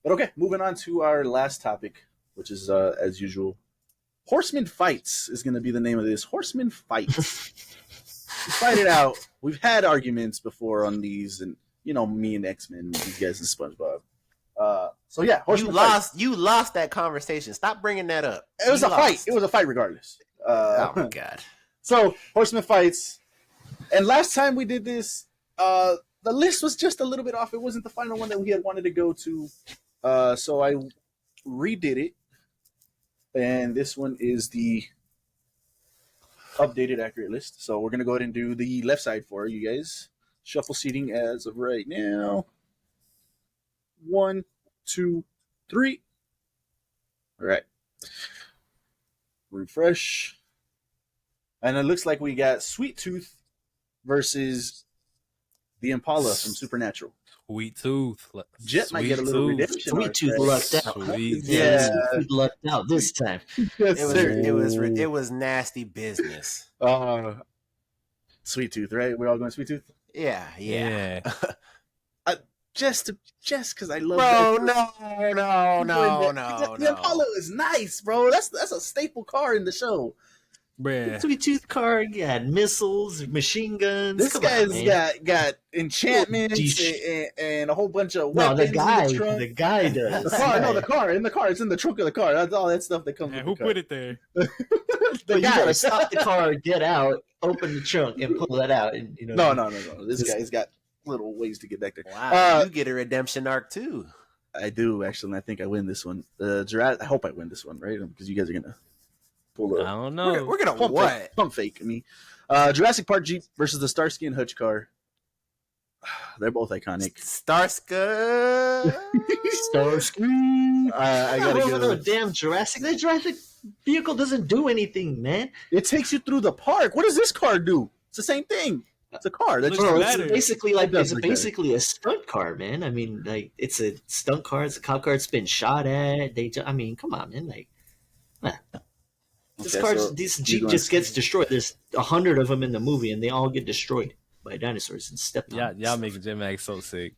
But okay, moving on to our last topic, which is as usual, Horsemen Fights is going to be the name of this. Horsemen Fights. We fight it out. We've had arguments before on these, and me and X-Men, these guys and SpongeBob. So yeah, Horsemen Fights. You lost that conversation. Stop bringing that up. It was You a fight. lost. It was a fight, regardless. Oh my god. So Horsemen Fights, and last time we did this, the list was just a little bit off. It wasn't the final one that we had wanted to go to, so I redid it, and this one is the updated, accurate list. So we're gonna go ahead and do the left side for you guys. Shuffle seating as of right now. 1, 2, 3. All right. Refresh. And it looks like we got Sweet Tooth versus the Impala from Supernatural. Sweet Tooth. Jet might get a little redemption. Sweet Tooth lucked out. Sweet Yeah. Sweet Tooth lucked out this time. Yes, It was nasty business. Sweet Tooth, right? We're all going Sweet Tooth. Yeah. Just because I love. Bro, that. no. The Impala is nice, bro. That's a staple car in the show. Bruh. Sweet Tooth car got missiles, machine guns. This Come guy's on, man. got enchantments and a whole bunch of No, weapons. the guy The does. car, in the car. It's in the trunk of the car. That's all that stuff that comes. And with who the car. put it there? The You guy gotta stop the car, get out, open the trunk, and pull that out. And No. This guy's got little ways to get back there. Wow, you get a redemption arc too. I do actually, and I think I win this one. I hope I win this one, right? Because you guys are gonna pull I up. don't know. We're gonna Pump what? fake, pump fake. I mean, Jurassic Park Jeep versus the Starsky and Hutch car. They're both iconic. Starsky. Starscream. I gotta Over the go. damn Jurassic. That Jurassic vehicle doesn't do anything, man. It takes you through the park. What does this car do? It's the same thing. It's a car. That's Looks Bro, better. it's basically It does it's look better. basically a stunt car, man. I mean, like it's a stunt car. It's a cop car. It's been shot at. I mean, come on, man. Like, this Okay, car, so this you Jeep going- just gets destroyed. There's 100 of them in the movie, and they all get destroyed by dinosaurs and stepped on. Y'all making J Max so sick.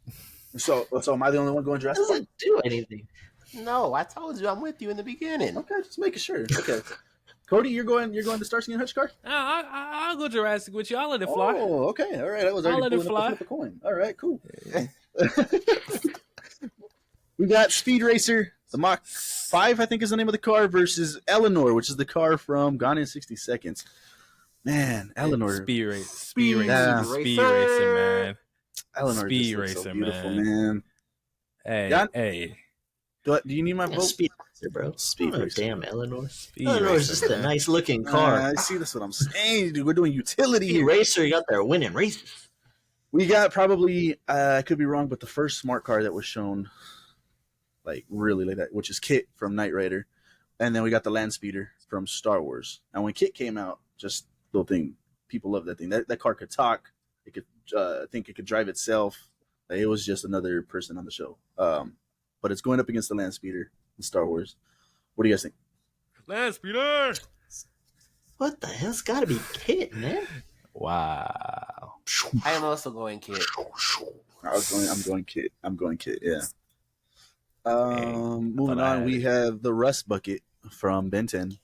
So am I the only one going It Jurassic Park? doesn't do anything. No, I told you I'm with you in the beginning. Okay, just making sure. Okay, Cody, you're going the Starsky and Hutch car? I'll go Jurassic with you. I'll let it fly. Oh, okay, all right. I was I'll already let it pulling up fly. to flip a coin. All right, cool. We got Speed Racer, the Mach 5, I think is the name of the car, versus Eleanor, which is the car from Gone in 60 Seconds. Man, Eleanor. Speed Yeah. racing, man. Eleanor Speed just looks so Racer, beautiful, man. man. Hey, John? hey. Do you need my Yeah, vote? Speed Racer, bro. Speed Oh, Racer. damn, Eleanor. Speed Eleanor's Racer, just a man. nice looking car. I see, that's what I'm saying, dude. We're doing utility Speed here. Racer, you got there winning races. We got probably, I could be wrong, but the first smart car that was shown, like really like that, which is Kit from Knight Rider. And then we got the Land Speeder from Star Wars. And when Kit came out, just little thing, people love that thing. That car could talk. It could, I think it could drive itself. It was just another person on the show. But it's going up against the Land Speeder in Star Wars. What do you guys think? Land Speeder. What the hell's got to be Kit, man? Wow. I am also going Kid. I'm going Kit, yeah. Moving thought I on, had we it. have the Rust Bucket from Ben 10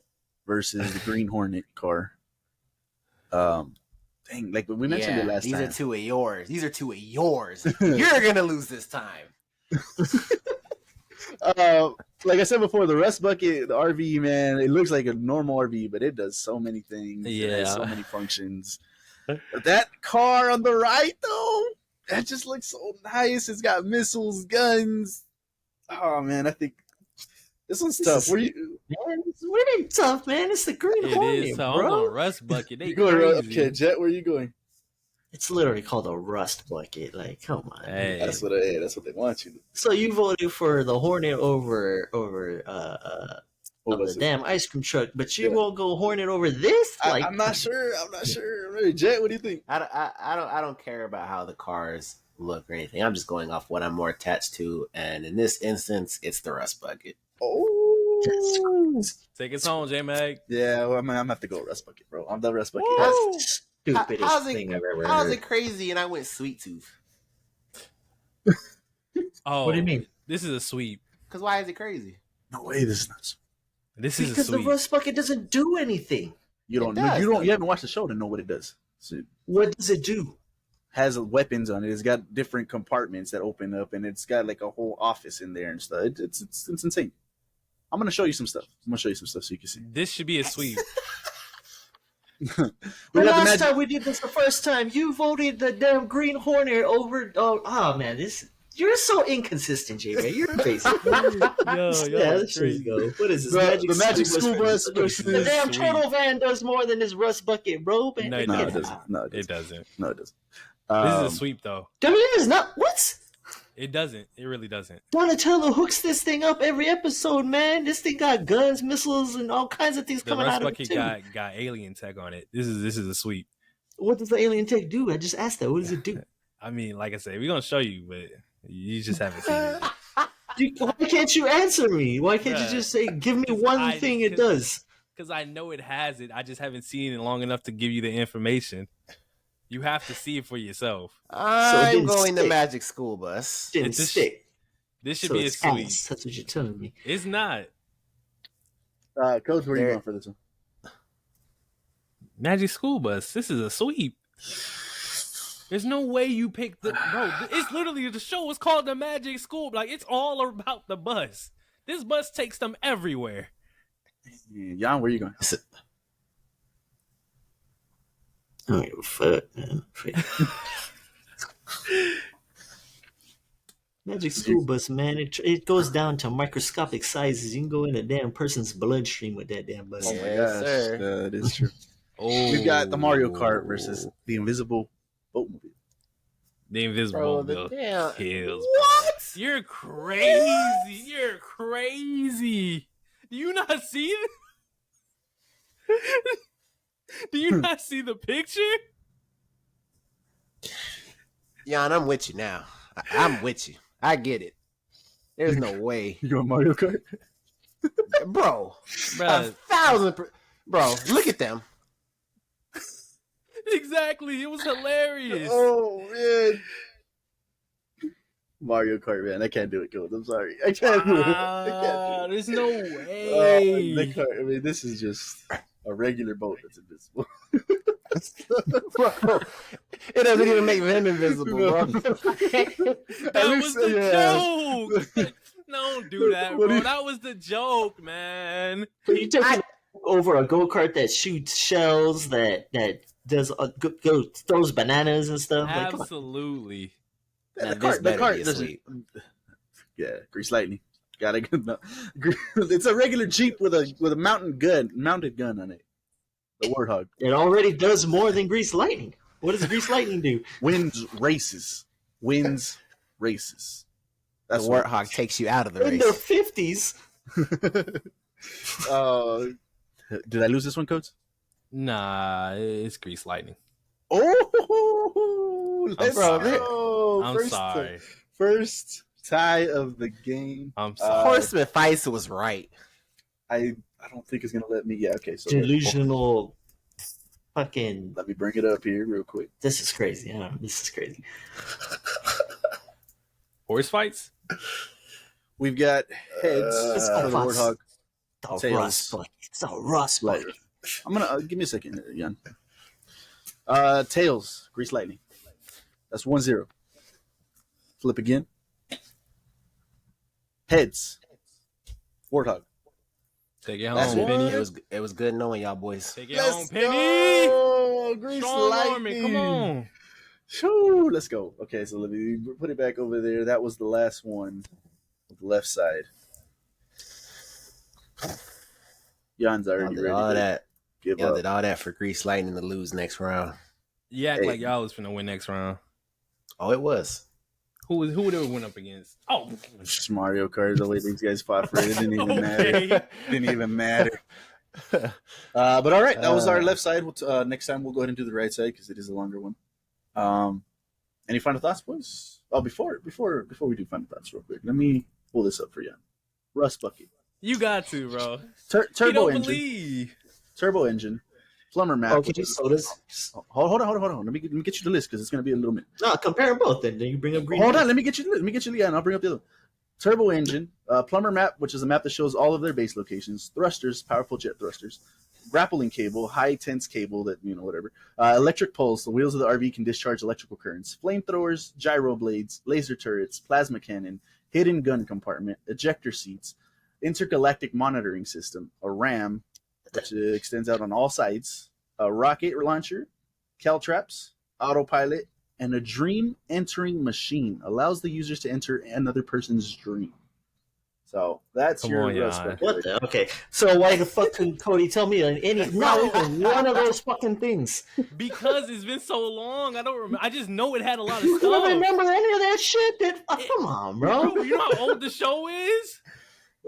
versus the Green Hornet car Dang, like we mentioned it last these time. are two of yours. These are two of yours. You're gonna lose this time. Like I said before, the rust bucket, the RV, man, it looks like a normal RV, but it does so many things. It has so many functions. But that car on the right, though, that just looks so nice. It's got missiles, guns. Oh man, I think this one's tough. Man, it's really tough, man. It's the Green It Hornet, is. So I'm bro. going Rust Bucket. They You going crazy. okay, Jet? Where are you going? It's literally called a rust bucket. Like, come on. Hey. That's what they want you to. So you voted for the Hornet over What the was it? damn ice cream truck, but you Yeah. won't go Hornet over this? Like, I'm not sure. Maybe Jet, what do you think? I don't care about how the cars look or anything. I'm just going off what I'm more attached to, and in this instance, it's the rust bucket. Oh, Take us home, J Mag. yeah. Well, I'm gonna have to go rust bucket, bro. I'm the rust bucket. Woo! that's the stupidest How's thing I've ever How's heard. it crazy? And I went sweet tooth. Oh, What do you mean? This is a sweep. Cause why is it crazy? No way, this is nuts. This is a Because the sweep. rust bucket doesn't do anything. You don't It does, you though. haven't watched the show to know what it does. So it What does it do? has weapons on it. It's got different compartments that open up, and it's got like a whole office in there and stuff. It's insane. I'm gonna show you some stuff. So you can see. This should be a sweep. We The got the last magic. time we did this, the first time, you voted the damn Green Hornet over. Oh man, you're so inconsistent, J man. You're basic. Yo, Yeah, let's just go. What is this? The Magic School Bus versus- the damn Sweet. turtle van does more than this rust bucket, bro. Man, No, it No, forget it doesn't. No, it It doesn't. doesn't. No, it doesn't. This is a sweep, though. There is not. What? It doesn't. It really doesn't. Donatello hooks this thing up every episode, man. This thing got guns, missiles, and all kinds of things The coming Rust out of it Bucket too. got alien tech on it. This is a sweep. What does the alien tech do? I just asked that. What does it do? I mean, like I said, we're gonna show you, but you just haven't seen it. Why can't you answer me? Why can't you Bruh. just say, give me one thing it does? Because I know it has it. I just haven't seen it long enough to give you the information. You have to see it for yourself. I'm didn't going the stick. Magic School Bus. Didn't It's a stick. This should So be a it's sweep. ass. That's what you're telling me. It's not. Coach, where are you There- going for this one? Magic School Bus. This is a sweep. There's no way you pick the bro. It's literally the show is called the Magic School. Like it's all about the bus. This bus takes them everywhere. Yeah, Jan, where are you going? I don't give a fuck, man. Magic School Bus, man. It goes down to microscopic sizes. You can go in a damn person's bloodstream with that damn bus. Oh my Yes, gosh, sir. that is true. Oh, We've got the Mario Kart versus the Invisible Boatmobile. the Invisible Bro, Mobile the damn. kills. What? You're crazy. You're crazy. Do you not see it? Do you not see the picture? Jan, I'm with you now. I'm with you. I get it. There's no way. You going Mario Kart? Bro. Bruh, 1,000%. Bro, look at them. exactly. It was hilarious. Oh man, Mario Kart, man. I can't do it, Coach. I'm sorry. I can't do it. I can't do it. There's no Oh, way. the kart, I mean, this is just a regular boat that's invisible. Bro, it doesn't even make them invisible, bro. That was the joke. Don't do that, What do bro. you- That was the joke, man. So you taking over a go kart that shoots shells, that does throws bananas and stuff. Like, come on. Absolutely. Now, the this cart better be a doesn't. sweep. Yeah, Grease Lightning. Gotta get no. It's a regular Jeep with a mounted gun on it. The Warthog It already does more than Grease Lightning. What does Grease Lightning do? wins races. The Warthog takes you out of the In their race. 50s. Did I lose this one, Coach? Nah, it's Grease Lightning. Oh, let's sorry. go. I'm sorry. First tie of the game. I'm sorry. Horsemen Feist was right. I don't think it's gonna let me. Yeah, okay. So Delusional. Fucking. let me bring it up here real quick. This is crazy. I don't know. This is crazy. Horse fights? We've got heads It's for the all Warthog. The Tails. rust bucket. It's a rust Like, bucket. I'm gonna give me a second, Jan. Tails, Grease Lightning. That's 1-0. Flip again. Heads, Warthog. Take it That's home, it. Penny. It was good knowing y'all boys. Take it Let's home, Penny. go! Grease Strong Lightning. army, come on. Shoo, let's go. Okay, so let me put it back over there. That was the last one. The left side. Jan's Y'all already did ready all to that. give Y'all up. did all that for Grease Lightning to lose next round. You act Hey. like y'all was finna win next round. Oh, it was. Who would it went up against? Oh, Just Mario Kart, the way these guys fought for it, it didn't even matter. okay. Didn't even matter. But all right, that was our left side. Next time we'll go ahead and do the right side because it is a longer one. Any final thoughts, boys? Oh, before we do final thoughts, real quick, let me pull this up for you. Rust Bucket, You got to, bro. He turbo don't engine, believe. turbo engine, plumber map. Okay, sodas. Hold on. Let me get you the list because it's gonna be a little minute. No, compare them both. Then you bring up green. Hold on, let me get you. Yeah, and I'll bring up the other one. Turbo engine, plumber map, which is a map that shows all of their base locations. Thrusters, powerful jet thrusters. Grappling cable, high tense cable that whatever. Electric pulse, the wheels of the RV can discharge electrical currents. Flamethrowers, gyro blades, laser turrets, plasma cannon, hidden gun compartment, ejector seats, intergalactic monitoring system, a RAM, which extends out on all sides, a rocket launcher, caltraps, autopilot, and a dream entering machine allows the users to enter another person's dream. So that's Come your on, Rust Jan. Bucket. What the? Okay, so why the fuck couldn't Cody tell me on any? Not even one of those fucking things. Because it's been so long, I don't remember. I just know it had a lot of You stuff. don't remember any of that shit? Come on, bro. Bro, you know how old the show is?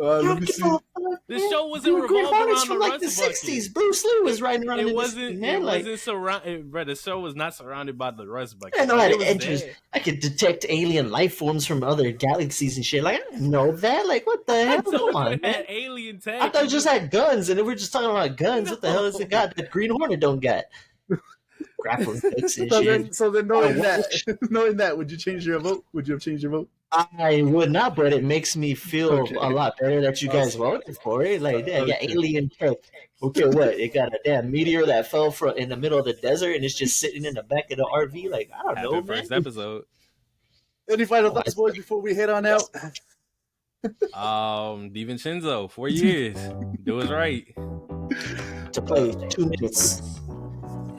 Let You me give see. a fuck, The man. show wasn't Dude, Green revolving Hornet's around from the like the Rust Bucket. 60s. Bruce Lee was riding around in It this wasn't. thing, man. It Like, wasn't surrounded. Bro, the show was not surrounded by the Rust Bucket. I know how It to was enter. there. I could detect alien life forms from other galaxies and shit. Like, I didn't know that. Like, what the I hell? told Come you on, it man. had alien tech. I thought it just had guns, and if we're just talking about guns, what the hell is it got that Green Hornet don't got? Grappling hooks and shit. So then knowing that, would you change your vote? Would you have changed your vote? I would not, but it makes me feel Okay. a lot better that you guys voted for it. Like, yeah, Okay. got alien tech. Okay, what? It got a damn meteor that fell from in the middle of the desert, and it's just sitting in the back of the RV. Like, I don't know, Happened man. first episode. Any final thoughts, boys, before we head on out? DiVincenzo, 4 years. Do us right. To play 2 minutes.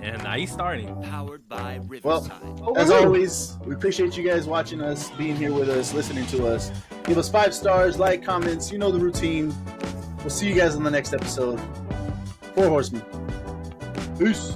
And now he's starting. Powered by Well, Riverside. as always, we appreciate you guys watching us, being here with us, listening to us. Give us 5 stars, like, comments. You know the routine. We'll see you guys in the next episode. 4 Horsemen. Peace.